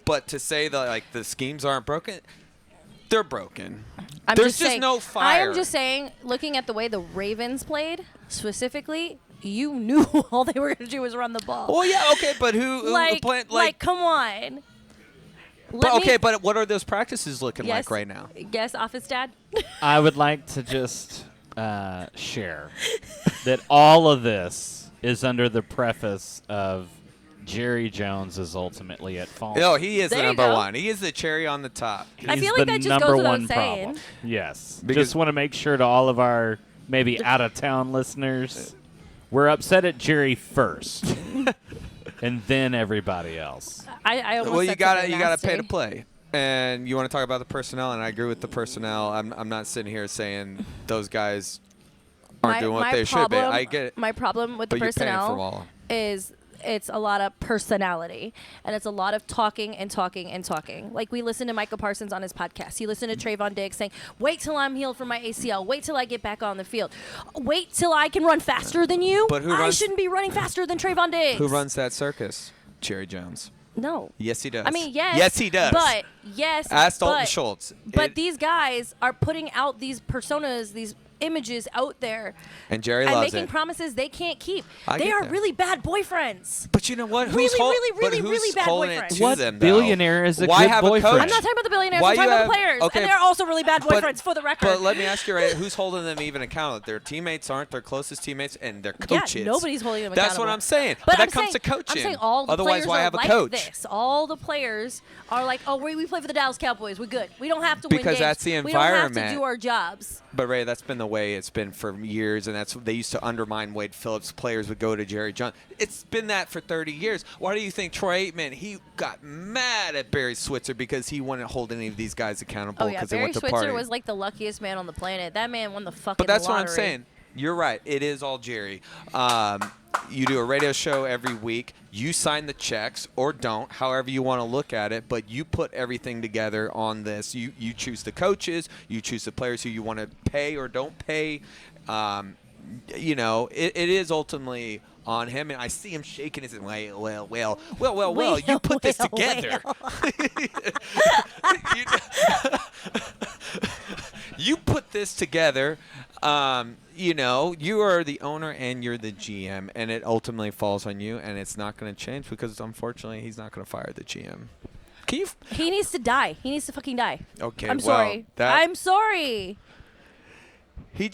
But to say that, like, the schemes aren't broken, they're broken. There's just no fire. I am just saying, looking at the way the Ravens played, specifically, you knew all they were going to do was run the ball. Well, yeah, okay, but who played, like, come on. But what are those practices looking like right now? Yes, office dad? I would like to just share that all of this is under the preface of Jerry Jones is ultimately at fault. No, he is There the you number go. one. He is the cherry on the top. I He's feel like the that just number goes without one saying. problem. Yes. Because- Just want to make sure to all of our maybe out-of-town listeners, we're upset at Jerry first, and then everybody else. Well, you gotta pay to play, and you want to talk about the personnel, and I agree with the personnel. I'm not sitting here saying those guys aren't doing what they should be. I get it. My problem with the But you're paying for them personnel all. is it's a lot of personality, and it's a lot of talking and talking and talking. Like, we listened to Micah Parsons on his podcast. He listened to Trayvon Diggs saying, wait till I'm healed from my ACL. Wait till I get back on the field. Wait till I can run faster than you. But I shouldn't be running faster than Trayvon Diggs. Who runs that circus? Jerry Jones. No. Yes, he does. I mean, yes. Yes, he does. But, yes. Ask Dalton Schultz. But these guys are putting out these personas, these images out there And Jerry and loves making it. promises they can't keep. I They get are that. really bad boyfriends. But you know what? Really, Who's really bad holding it boyfriends. to What them, though? billionaire is a Why good have a boyfriend? coach? I'm not talking about the billionaires. Why I'm talking you about the have- players. okay, And they're also really bad but- boyfriends, for the record. But let me ask you, right? Who's holding them even accountable? Their teammates aren't. Their closest teammates and their coaches. Yeah, nobody's holding them That's accountable. what I'm saying. But that I'm comes saying, to coaching. I'm saying all the Otherwise, players why are have a like coach? this. All the players are like, oh, we play for the Dallas Cowboys. We're good. We don't have to win Because games. that's the We don't have to environment. do our jobs. But Ray, that's been the way it's been for years, and that's they used to undermine Wade Phillips. Players would go to Jerry Jones. It's been that for 30 years. Why do you think Troy Aikman? He got mad at Barry Switzer because he wouldn't hold any of these guys accountable Oh, yeah. because they Barry went to Switzer party. was like the luckiest man on the planet. That man won the fucking But that's lottery. what I'm saying. You're right. It is all Jerry. You do a radio show every week. You sign the checks or don't, however you want to look at it. But you put everything together on this. You choose the coaches. You choose the players who you want to pay or don't pay. You know, it is ultimately on him. And I see him shaking his head. Well. You put this together. You put this together. You know, you are the owner and you're the GM, and it ultimately falls on you, and it's not going to change because, unfortunately, he's not going to fire the GM. Can you? He needs to die. He needs to fucking die. Okay, I'm well, sorry. that- I'm sorry. He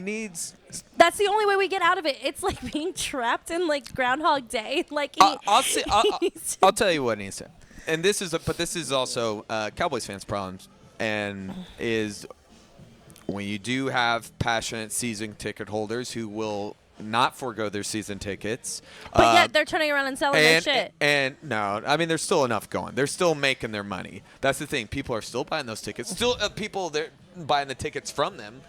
needs. That's the only way we get out of it. It's like being trapped in like Groundhog Day. Like I'll tell you what he needs to. And this is also Cowboys fans' problems, and is when you do have passionate season ticket holders who will not forego their season tickets. But yet they're turning around and selling their shit. And no, I mean, there's still enough going. They're still making their money. That's the thing. People are still buying those tickets. Still people they're buying the tickets from them.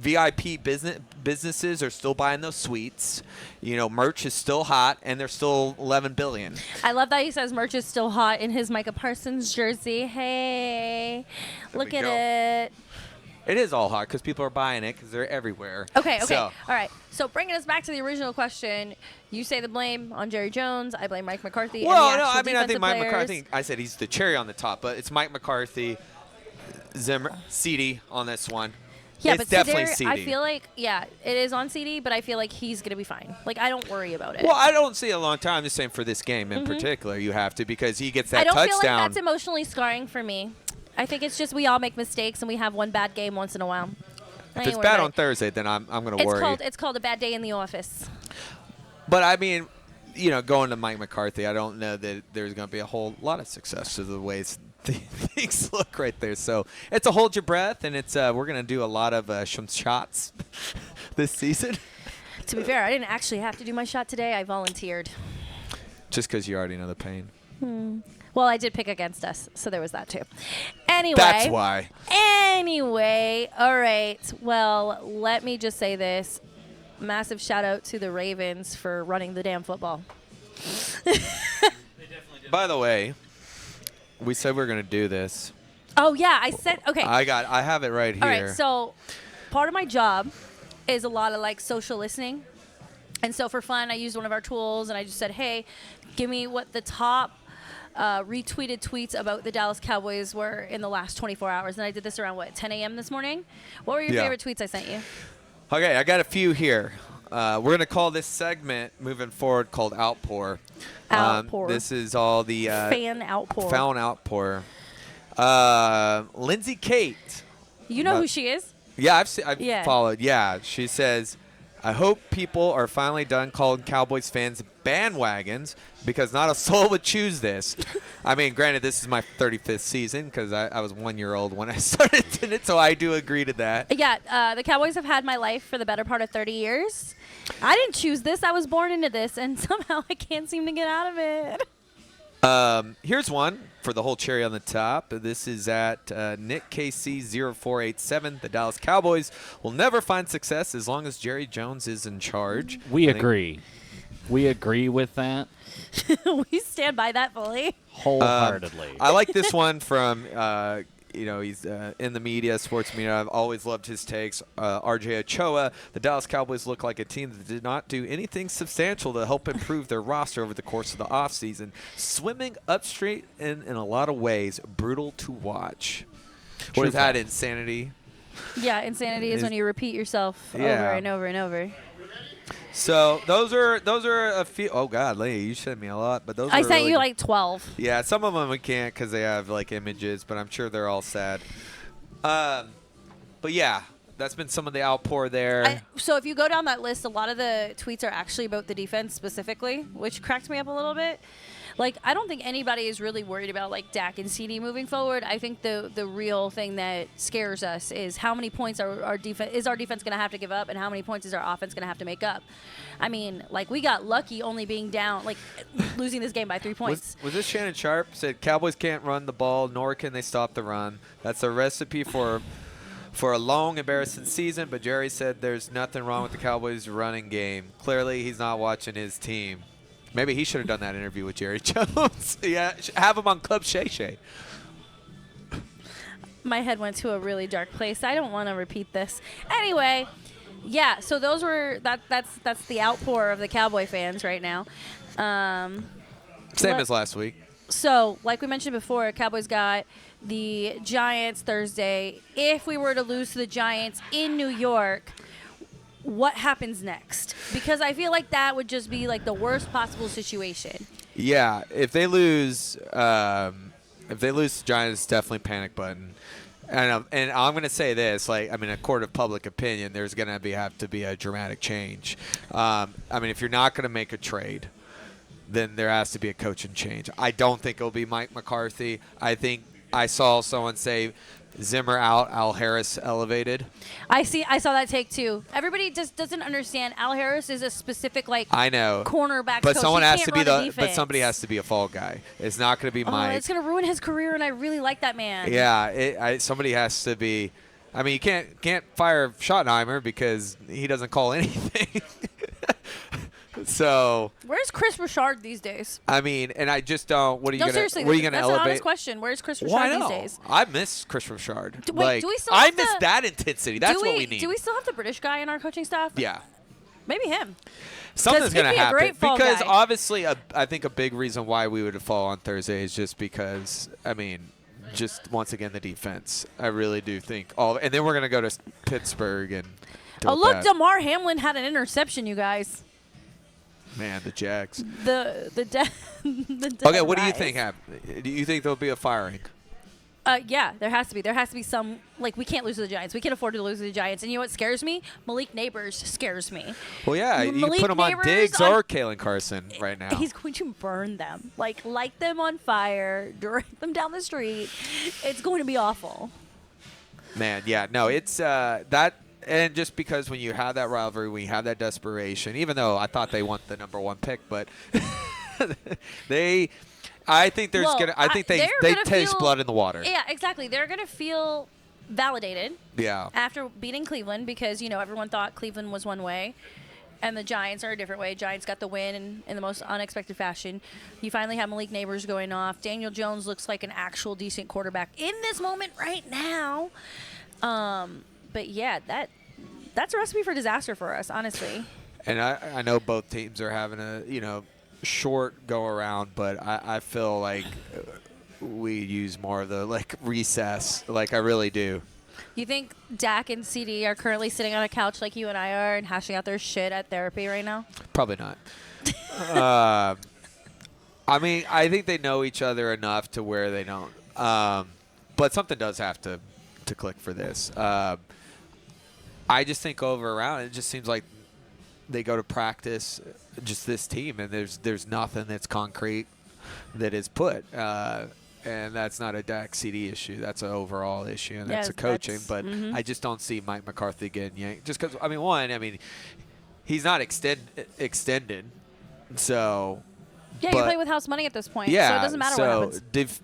VIP businesses are still buying those suites. You know, merch is still hot, and they're still $11 billion. I love that he says merch is still hot in his Micah Parsons jersey. Hey, look we at go. it. It is all hot because people are buying it because they're everywhere. Okay. So, All right. So bringing us back to the original question, you say the blame on Jerry Jones. I blame Mike McCarthy. well, and the no, actual I mean, I think defensive Mike players. McCarthy. I said he's the cherry on the top, but it's Mike McCarthy, Zimmer, CD on this one. Yeah, it's but definitely Cedar, CD. I feel like, yeah, it is on CD, but I feel like he's going to be fine. Like, I don't worry about it. Well, I don't see a long time. I'm just saying for this game in particular, you have to because he gets that I don't touchdown. feel like that's emotionally scarring for me. I think it's just we all make mistakes and we have one bad game once in a while. If it's bad on Thursday, then I'm going to worry. It's called a bad day in the office. But I mean, you know, going to Mike McCarthy, I don't know that there's going to be a whole lot of success to the ways things look right there. So it's a hold your breath, and it's we're going to do a lot of some shots this season. To be fair, I didn't actually have to do my shot today. I volunteered. Just because you already know the pain. Well, I did pick against us, so there was that too. Anyway. That's why. Anyway, all right. Well, let me just say this. Massive shout out to the Ravens for running the damn football. By the way, we said we were going to do this. Oh, yeah. I said, okay. I have it right here. All right, so part of my job is a lot of like social listening. And so for fun, I used one of our tools and I just said, hey, give me what the top retweeted tweets about the Dallas Cowboys were in the last 24 hours. And I did this around, 10 a.m. this morning? What were your favorite tweets I sent you? Okay, I got a few here. We're going to call this segment moving forward called Outpour. Outpour. This is all the Fan outpour. Fan outpour. Lindsay Kate. You know who she is? Yeah, I've Yeah. followed. Yeah, she says, I hope people are finally done calling Cowboys fans bandwagons because not a soul would choose this. I mean, granted, this is my 35th season because I was 1 year old when I started in it, so I do agree to that. Yeah, the Cowboys have had my life for the better part of 30 years. I didn't choose this. I was born into this, and somehow I can't seem to get out of it. Here's one for the whole cherry on the top. This is at NickKC0487. The Dallas Cowboys will never find success as long as Jerry Jones is in charge. We I think- agree. We agree with that We stand by that fully. wholeheartedly. I like this one from, he's in the media, sports media. I've always loved his takes. RJ Ochoa, the Dallas Cowboys look like a team that did not do anything substantial to help improve their roster over the course of the offseason. Swimming upstream in a lot of ways, brutal to watch. What True is that, fact. insanity? Yeah, insanity is when you repeat yourself over Yeah. and over and over. So those are a few. Oh God, Lee, you sent me a lot, but those. I are sent really you good. like 12. Yeah, some of them we can't because they have like images, but I'm sure they're all sad. But yeah, that's been some of the outpour there. So if you go down that list, a lot of the tweets are actually about the defense specifically, which cracked me up a little bit. Like, I don't think anybody is really worried about like Dak and CD moving forward. I think the real thing that scares us is how many points our defense going to have to give up, and how many points is our offense going to have to make up. I mean, like, we got lucky only being down, like losing this game by 3 points. Was this Shannon Sharp said Cowboys can't run the ball, nor can they stop the run. That's a recipe for a long, embarrassing season, but Jerry said there's nothing wrong with the Cowboys' running game. Clearly, he's not watching his team. Maybe he should have done that interview with Jerry Jones. Yeah, have him on Club Shay Shay. My head went to a really dark place. I don't want to repeat this. Anyway, yeah, so those were that's the outpour of the Cowboy fans right now. Same as last week. So, like we mentioned before, Cowboys got the Giants Thursday. If we were to lose to the Giants in New York, what happens next? Because I feel like that would just be like the worst possible situation. Yeah, if they lose the Giants, definitely panic button. And I'm going to say this, like, I mean, a court of public opinion, there's going to have to be a dramatic change. I mean, if you're not going to make a trade, then there has to be a coaching change. I don't think it'll be Mike McCarthy. I think I saw someone say Zimmer out, Al Harris elevated. I saw that take too. Everybody just doesn't understand. Al Harris is a specific I know cornerback but coach. someone He has can't to be run a defense. but somebody has to be a fall guy. It's not going to be Mike. It's going to ruin his career, and I really like that man. Yeah, somebody has to be. I mean, you can't fire Schottenheimer because he doesn't call anything. So where's Chris Richard these days? I mean, and I just don't. What are you gonna? Seriously, what are you gonna that's elevate? an honest question. Where's Chris Richard Why these no? days? I miss Chris Richard. Do we still I have miss the- that intensity. That's what we need. Do we still have the British guy in our coaching staff? Yeah. Maybe him. Something's he'd going to be a happen great fall because guy. obviously I think a big reason why we would fall on Thursday is just because, I mean, just once again the defense. I really do think and then we're going to go to Pittsburgh and Oh, look, DeMar Hamlin had an interception, you guys. Man, the Jags. The Okay, what do you think happened? Do you think there'll be a firing? Yeah, there has to be. There has to be some, like, we can't lose to the Giants. We can't afford to lose to the Giants. And you know what scares me? Malik Neighbors scares me. Well, yeah, you Malik put him on Neighbors Diggs or Kalen Carson right now. He's going to burn them. Like, light them on fire, direct them down the street. It's going to be awful. Man, yeah, no, it's that. And just because when you have that rivalry, when you have that desperation, even though I thought they want the number 1 pick, but I think there's they taste blood in the water. Yeah, exactly. They're gonna feel validated. Yeah. After beating Cleveland, because everyone thought Cleveland was one way, and the Giants are a different way. Giants got the win in the most unexpected fashion. You finally have Malik Neighbors going off. Daniel Jones looks like an actual decent quarterback in this moment right now. But yeah, that's a recipe for disaster for us, honestly. And I know both teams are having a short go around, but I feel like we use more of the recess. I really do. You think Dak and CD are currently sitting on a couch like you and I are and hashing out their shit at therapy right now? Probably not. I mean, I think they know each other enough to where they don't. But something does have to click for this. I just think around, it just seems like they go to practice, just this team, and there's nothing that's concrete that is put. And that's not a Dak CD issue. That's an overall issue, and that's a coaching. But I just don't see Mike McCarthy getting yanked. Just because, he's not extended. So. Yeah, you play with house money at this point. Yeah. So it doesn't matter what happens.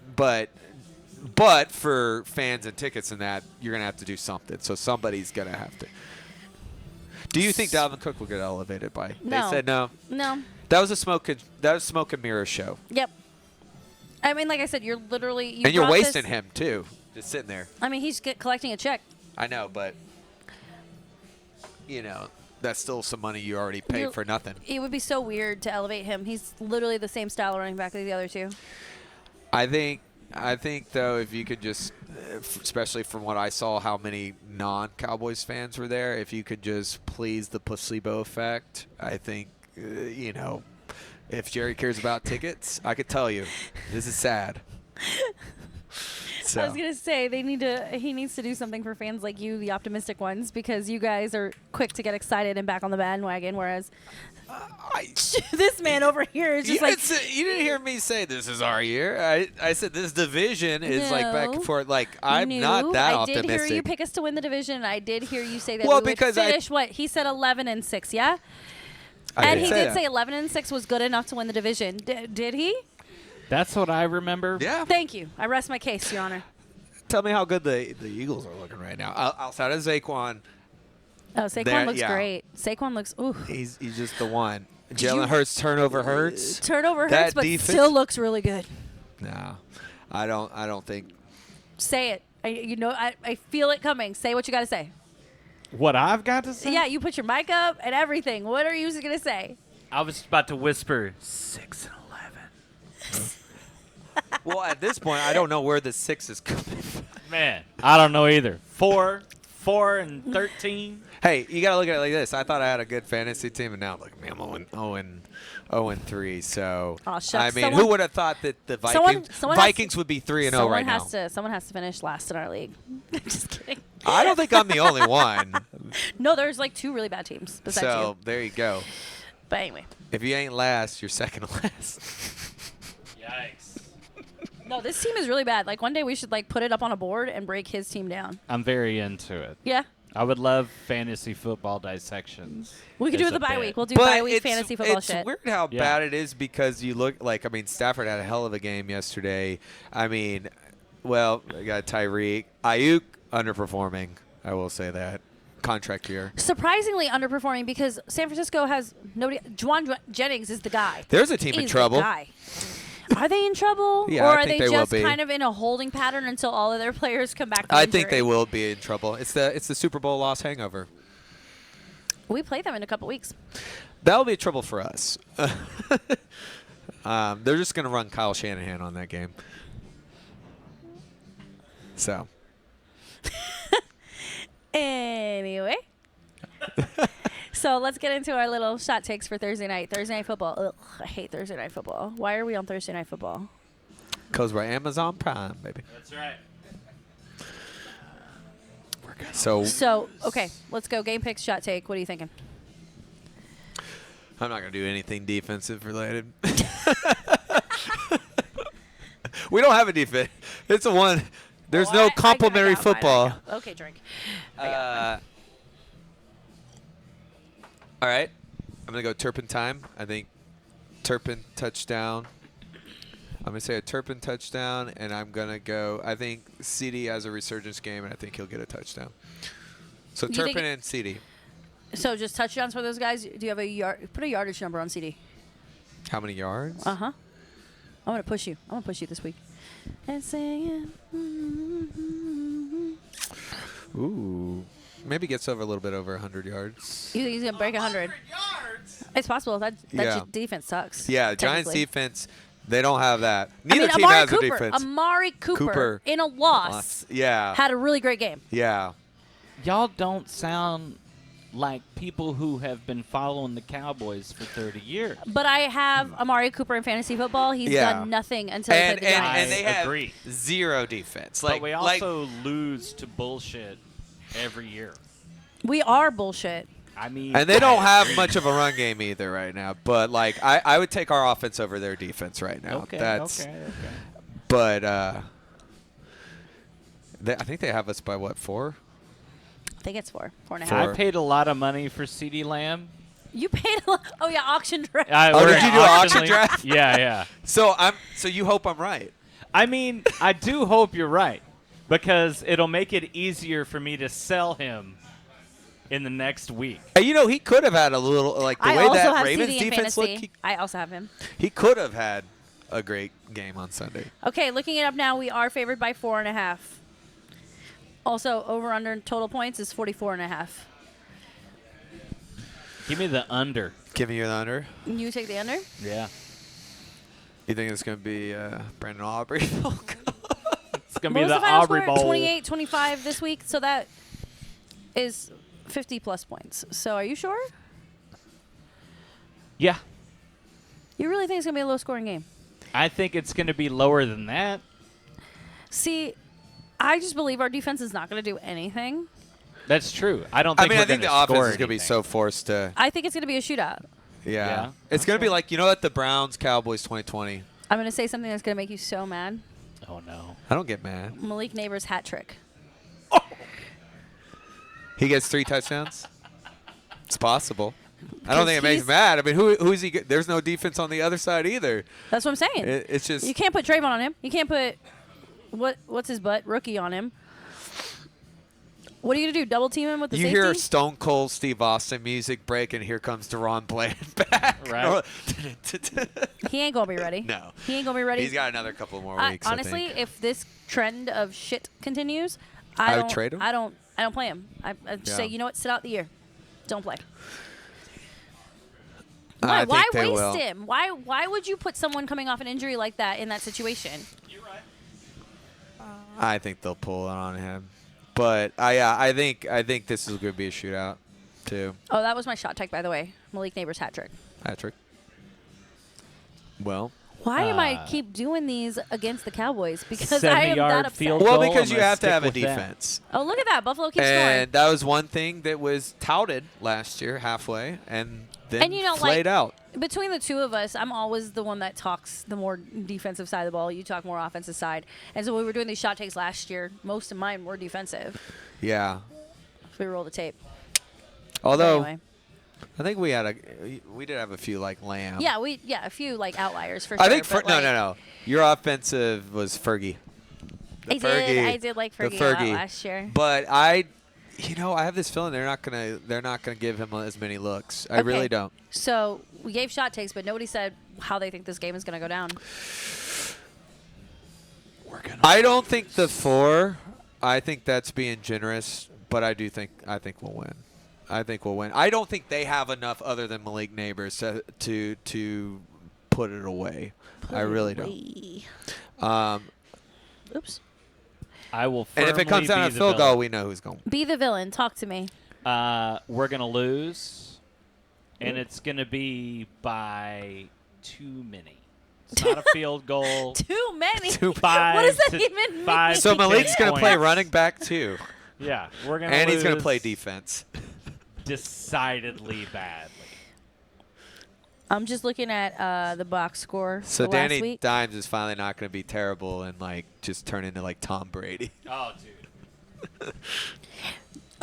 But for fans and tickets and that, you're going to have to do something. So somebody's going to have to. Do you think Dalvin Cook will get elevated by? No. They said no. No. That was a smoke and mirror show. Yep. I mean, like I said, you're literally and you're wasting him too, just sitting there. I mean, he's collecting a check. I know, but that's still some money you already paid for nothing. It would be so weird to elevate him. He's literally the same style running back as the other two. I think I think, though, if you could just, especially from what I saw, how many non-Cowboys fans were there, if you could just please the placebo effect, I think, if Jerry cares about tickets, I could tell you, this is sad. So. I was gonna say he needs to do something for fans like you, the optimistic ones, because you guys are quick to get excited and back on the bandwagon, whereas this man over here is just like you didn't hear me say this is our year. I said this division is like back and forth. Like I'm not that optimistic. I did hear you pick us to win the division, and I did hear you say that well, we would because finish what he said 11-6, yeah. And he did say 11-6 was good enough to win the division. Did he? That's what I remember. Yeah. Thank you. I rest my case, Your Honor. Tell me how good the Eagles are looking right now. Outside of Saquon. Oh, Saquon looks great. Saquon looks. Ooh. He's just the one. Jalen Hurts turnover hurts. Turnover hurts, but still looks really good. No, I don't think. Say it. I feel it coming. Say what you got to say. What I've got to say? Yeah, you put your mic up and everything. What are you going to say? I was about to whisper 6 and 11. Well, at this point, I don't know where the 6 is coming from. Man, I don't know either. 4 and 13. Hey, you got to look at it like this. I thought I had a good fantasy team, and now look at me. I'm 0-3. So, I mean, who would have thought that the Vikings would be 3-0 right now? Someone has to finish last in our league. I'm just kidding. I don't think I'm the only one. No, there's like 2 really bad teams besides you. So, there you go. But anyway. If you ain't last, you're second to last. Yikes. No, this team is really bad. Like, one day we should, like, put it up on a board and break his team down. I'm very into it. Yeah. I would love fantasy football dissections. We could do it the bye week. We'll do bye week fantasy football shit. It's weird how bad it is because you look like, I mean, Stafford had a hell of a game yesterday. I mean, well, I got Tyreek. Ayuk underperforming, I will say that. Contract year. Surprisingly underperforming because San Francisco has nobody. Juwan Jennings is the guy. There's a team in trouble. The guy. Are they in trouble? Yeah, or I are think they just will be. kind of in a holding pattern until all of their players come back from I injury? think they will be in trouble. It's the Super Bowl loss hangover. We play them in a couple weeks. That'll be trouble for us. They're just going to run Kyle Shanahan on that game. So. Anyway. So let's get into our little shot takes for Thursday night. Thursday night football. Ugh, I hate Thursday night football. Why are we on Thursday night football? Because we're Amazon Prime, baby. That's right. We're good. So, okay, let's go. Game picks, shot take. What are you thinking? I'm not going to do anything defensive related. We don't have a defense. It's a one. There's no complimentary football. Okay, drink. All right. I'm going to go Turpentine. I think Turpin touchdown. I'm going to say a Turpin touchdown, and I'm going to go, I think CD has a resurgence game, and I think he'll get a touchdown. So Turpin and CD. So just touchdowns for those guys? Do you have put a yardage number on CD? How many yards? Uh-huh. I'm going to push you. I'm going to push you this week. And singing. Ooh. Maybe gets over a little bit over 100 yards. You think he's going to break 100? Yards? It's possible. That defense sucks. Yeah, Giants defense, they don't have that. Neither team Amari has Cooper, a defense. Amari Cooper in a loss had a really great game. Yeah. Y'all don't sound like people who have been following the Cowboys for 30 years. But I have Amari Cooper in fantasy football. He's done nothing until he played the Giants. And they have zero defense. But we also lose to bullshit every year. We are bullshit. I mean, and they don't have much of a run game either right now. But, like, I would take our offense over their defense right now. Okay. But I think they have us by, what, 4? I think it's 4.5. I paid a lot of money for CeeDee Lamb. You paid a lot. Oh, yeah, auction draft. Did you do an auction draft? Yeah. So you hope I'm right. I mean, I do hope you're right because it'll make it easier for me to sell him in the next week. You know, he could have had a little, like, the way that Ravens defense looked. I also have him. He could have had a great game on Sunday. Okay, looking it up now, we are favored by 4.5. Also, over-under total points is 44.5. Give me the under. Giving you the under? You take the under? Yeah. You think it's going to be Brandon Aubrey? Oh, God. It's going to What be was the the final Aubrey score? Bowl. 28-25 this week. So that is 50-plus points. So are you sure? Yeah. You really think it's going to be a low-scoring game? I think it's going to be lower than that. See, I just believe our defense is not going to do anything. That's true. I don't think I think the offense is going to be anything. so forced to. I think it's going to be a shootout. Yeah. It's going to be like, you know what, the Browns, Cowboys 2020. I'm going to say something that's going to make you so mad. Oh, no. I don't get mad. Malik Neighbors' hat trick. He gets 3 touchdowns? It's possible. I don't think it makes he's- him mad. I mean, who's he? There's no defense on the other side either. That's what I'm saying. It's just. You can't put Trayvon on him. You can't put what's his butt rookie on him. What are you gonna do? Double team him with the You safety? hear Stone Cold Steve Austin music break, and here comes Deron Bland back. Right. He ain't gonna be ready. No. He ain't gonna be ready. He's got another couple more weeks. Honestly, I think. if this trend of shit continues, I would don't trade him? I don't play him. I just say, Yeah. you know what? Sit out the year. Don't play. I think Why they waste will. him? Why would you put someone coming off an injury like that in that situation? I think they'll pull it on him, but I think this is going to be a shootout, too. Oh, that was my shot tech, by the way. Malik Neighbors' hat trick. Patrick. Well. Why am I keep doing these against the Cowboys? Because I am 70-yard that upset. field Well, goal, because I'm you gonna have to stick have a with that. defense. Oh, look at that. Buffalo keeps scoring. And that was one thing that was touted last year halfway, and then And, you know, flayed like, out. Between the two of us, I'm always the one that talks the more defensive side of the ball. You talk more offensive side. And so when we were doing these shot takes last year, most of mine were defensive. Yeah. If we roll the tape. Although Anyway. I think we did have a few like Lamb. Yeah, a few like outliers for sure. I think but, no. Your offensive was Fergie. I did like Fergie a lot last year. But I have this feeling they're not gonna give him as many looks. I really don't. So we gave shot takes, but nobody said how they think this game is going to go down. I don't think the 4. I think that's being generous, but I think we'll win. I think we'll win. I don't think they have enough other than Malik Neighbors to put it away. I really don't. Oops. I will And if it comes down to the field villain. goal, we know who's going. Be the villain. Talk to me. We're going to lose, and it's going to be by too many. It's not a field goal. Too many. Five What does that to- even mean? 5 So to 10 Malik's going to play points. running back too, Yeah, we're going to and he's going to lose play defense. decidedly badly. I'm just looking at the box score So for last Danny week. Dimes is finally not going to be terrible and like just turn into like Tom Brady. Oh, dude.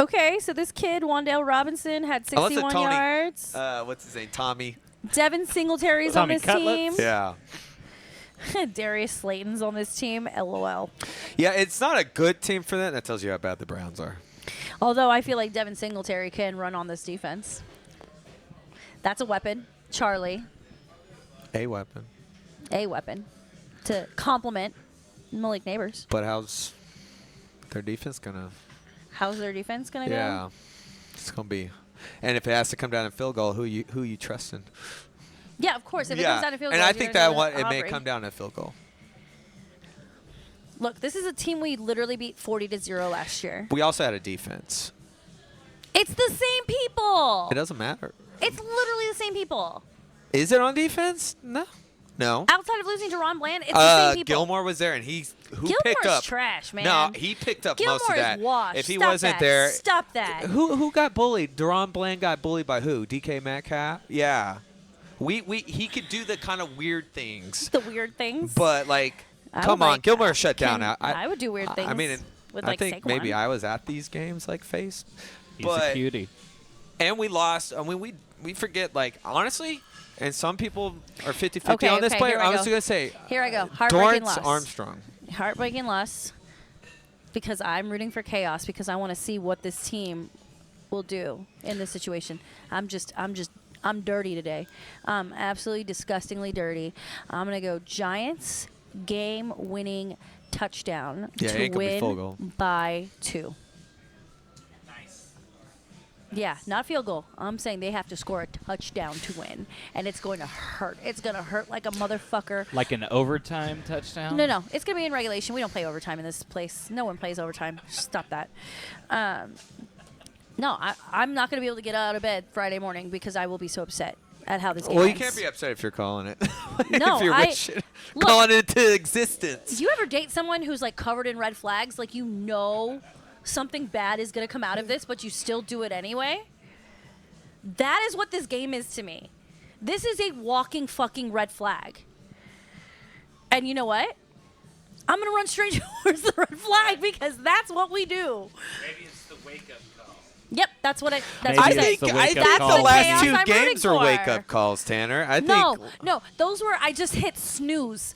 Okay, so this kid, Wandale Robinson, had Unless it's 61 Tony- yards. What's his name? Tommy. Devin Singletary's on Tommy this Cutlets? Yeah. team. Darius Slayton's on this team. LOL. Yeah, it's not a good team for that. That tells you how bad the Browns are. Although I feel like Devin Singletary can run on this defense. That's a weapon. Charlie, A weapon. a weapon to complement Malik Neighbors. But how's their defense going to... How's their defense going to go? Yeah. It's going to be... And if it has to come down to field goal, who you trusting? Yeah, of course. If it comes down to field and goals, I you're think gonna that go what with it may Aubrey. come down to field goal. Look, this is a team we literally beat 40-0 last year. We also had a defense. It's the same people. It doesn't matter. It's literally the same people. Is it on defense? No. Outside of losing Deron Bland, it's the same people. Gilmore was there, and who picked Gilmore's up? trash, man. No, he picked up Gilmore most of that. is washed. If he Stop wasn't that. there, Stop that. who got bullied? Deron Bland got bullied by who? DK Metcalf? Yeah. He could do the kind of weird things, The weird things. but like, I come would on, like- Gilmore shut down. I would do weird things. I mean, with I like think Saquon. maybe I was at these games like face, He's but a cutie. and we lost. I mean, we forget like honestly, and some people are 50-50 Okay, on this okay, player. here I I was go. gonna say Here I go. Heartbreaking Dorrance loss. Armstrong. Heartbreaking loss because I'm rooting for chaos because I want to see what this team will do in this situation. I'm dirty today. Absolutely disgustingly dirty. I'm going to go Giants game-winning touchdown Yeah, it to ain't gonna be full win goal. by 2. Yeah, not a field goal. I'm saying they have to score a touchdown to win, and it's going to hurt. It's going to hurt like a motherfucker. Like an overtime touchdown? No. It's going to be in regulation. We don't play overtime in this place. No one plays overtime. Stop that. No, I'm not going to be able to get out of bed Friday morning because I will be so upset at how this game Well, you ends. can't be upset if you're calling it. No, if you're look, calling it into existence. Do you ever date someone who's like covered in red flags? Like you know something bad is going to come out of this, but you still do it anyway? That is what this game is to me. This is a walking fucking red flag. And you know what? I'm going to run straight towards the red flag because that's what we do. Maybe it's the wake-up call. Yep, that's what I Maybe I it's think the I wake-up think call. the last Chaos two I'm rooting games are for. wake-up calls, Tanner. I think No, those were I just hit snooze.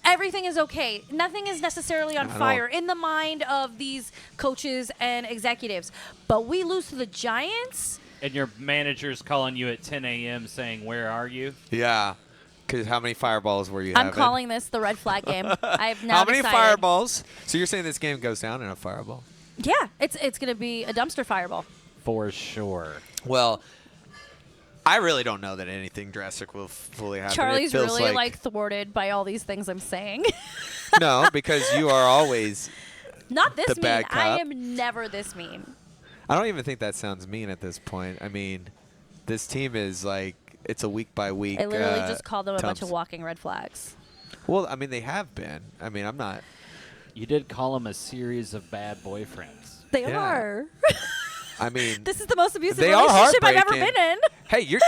Everything is okay. Nothing is necessarily on I don't- fire in the mind of these coaches and executives. But we lose to the Giants. And your manager's calling you at 10 a.m. saying, "Where are you?" Yeah. Because how many fireballs were you I'm having? calling this the red flag game. I've now How many decided. fireballs? So you're saying this game goes down in a fireball? Yeah, it's going to be a dumpster fireball. For sure. Well, I really don't know that anything drastic will fully happen. It Charlie's feels really like thwarted by all these things I'm saying. No, because you are always. Not this The mean. bad I cop. am never this mean. I don't even think that sounds mean at this point. I mean, this team is like it's a week by week. I literally just called them a bunch of Tums. walking red flags. Well, I mean, they have been. I mean, I'm not. You did call him a series of bad boyfriends. They Yeah. are. I mean, This is the most abusive They are relationship I've ever heartbreaking. been in. hey, you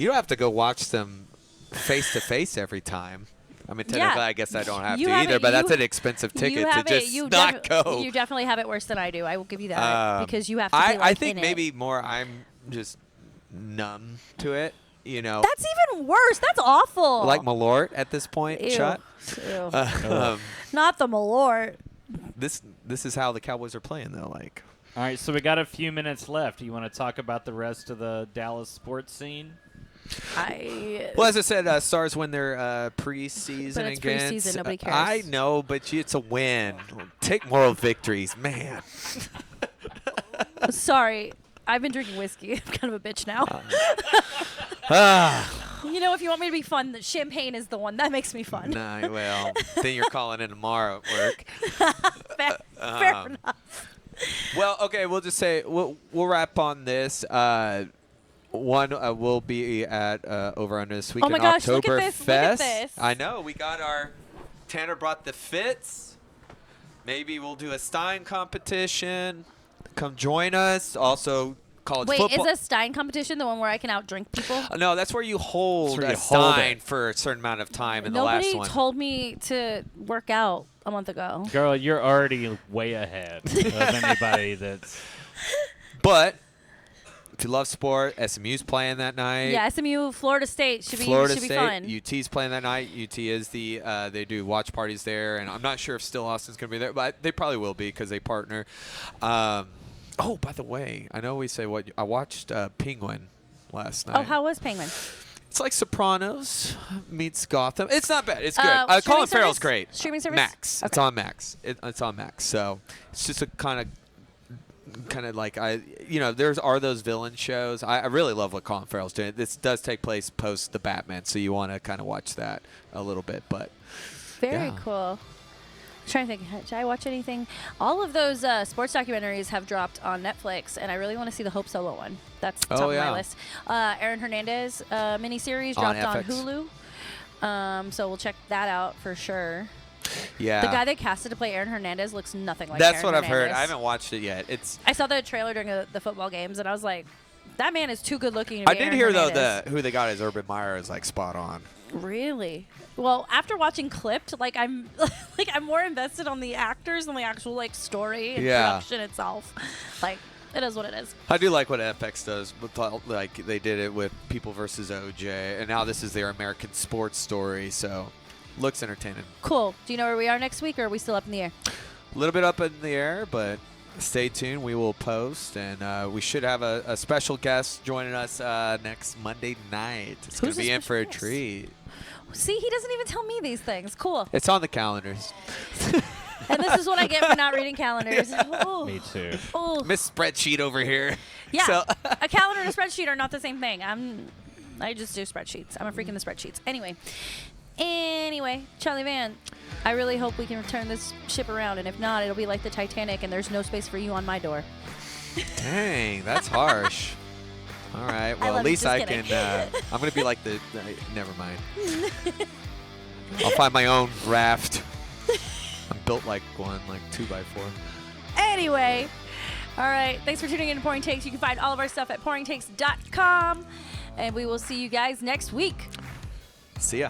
don't have to go watch them face to face every time. I mean, technically, Yeah. I guess I don't have You to have either, it- but that's you- an expensive You ticket to have it. just You not go. You definitely have it worse than I do. I will give you that because you have to. I be like think in maybe It. more I'm just numb to it. You know, That's even worse. That's awful. like Malort at this point. Ew. Shut. Ew. Um, Not the Malort. this is how the Cowboys are playing though. Like, All right, so we got a few minutes left. You want to talk about the rest of the Dallas sports scene? well, as I said, Stars win their preseason But it's against. preseason, nobody cares. I know, but it's a win. Take moral victories, man. Sorry, I've been drinking whiskey. I'm kind of a bitch now. Ah, You know, if you want me to be fun, the champagne is the one that makes me fun. nah, well, then you're calling in tomorrow at work. Fair enough. Well, okay, we'll just say we'll wrap on this. One will be at over under this week Oh my in gosh, look at Oktoberfest. this, look at this. I know we got our Tanner brought the fits. Maybe we'll do a Stein competition. Come join us. Also, college Wait, football. is a Stein competition the one where I can outdrink people? No, that's where you hold That's where a you hold Stein it. for a certain amount of time in the Nobody last one. told me to work out a month ago. Girl, you're already way ahead of anybody that's. But if you love sport, SMU's playing that night. Yeah, SMU, Florida State should be Florida should be State, fun. UT's playing that night. UT is the they do watch parties there, and I'm not sure if Still Austin's going to be there, but they probably will be because they partner. Oh, by the way, I know we say what I watched Penguin last night. Oh, how was Penguin? It's like Sopranos meets Gotham. It's not bad. It's good. Streaming Colin Farrell's service? great. Streaming service? Max. It's Okay. on Max. It's on Max. So it's just a kind of like there's those villain shows. I really love what Colin Farrell's doing. This does take place post the Batman, so you want to kind of watch that a little bit. But Very Yeah. cool. Trying to think, did I watch anything? All of those sports documentaries have dropped on Netflix, and I really want to see the Hope Solo one. That's top of yeah. my list. Aaron Hernandez miniseries On dropped on FX. Hulu. So we'll check that out for sure. yeah, The guy they casted to play Aaron Hernandez looks nothing like that's Aaron what I've heard. Hernandez. I haven't watched it yet. I saw the trailer during the football games, and I was like, that man is too good looking to be I did Aaron hear though Hernandez. who they got as Urban Meyer is like spot on. Really? Well, after watching Clipped, like I'm I'm more invested on the actors than the actual like story and Yeah. production itself. Like it is what it is. I do like what FX does with like they did it with People versus OJ, and now this is their American sports story. So looks entertaining. Cool. Do you know where we are next week, or are we still up in the air? A little bit up in the air, but stay tuned. We will post, and we should have a special guest joining us next Monday night. It's going Who's to the be in for a special guest? treat. See, he doesn't even tell me these things. Cool. It's on the calendars. And this is what I get for not reading calendars. Ooh. Me too. Ooh. Miss Spreadsheet over here. Yeah, So, a calendar and a spreadsheet are not the same thing. I just do spreadsheets. I'm a freak in the spreadsheets. Anyway, Charlie Van, I really hope we can turn this ship around, and if not, it'll be like the Titanic, and there's no space for you on my door. dang, that's harsh. All right. Well, love at you, least just I kidding. can. I'm gonna be like the. Never mind. I'll find my own raft. I'm built like one, like 2x4. Anyway, all right. Thanks for tuning in to Pouring Takes. You can find all of our stuff at pouringtakes.com, and we will see you guys next week. See ya.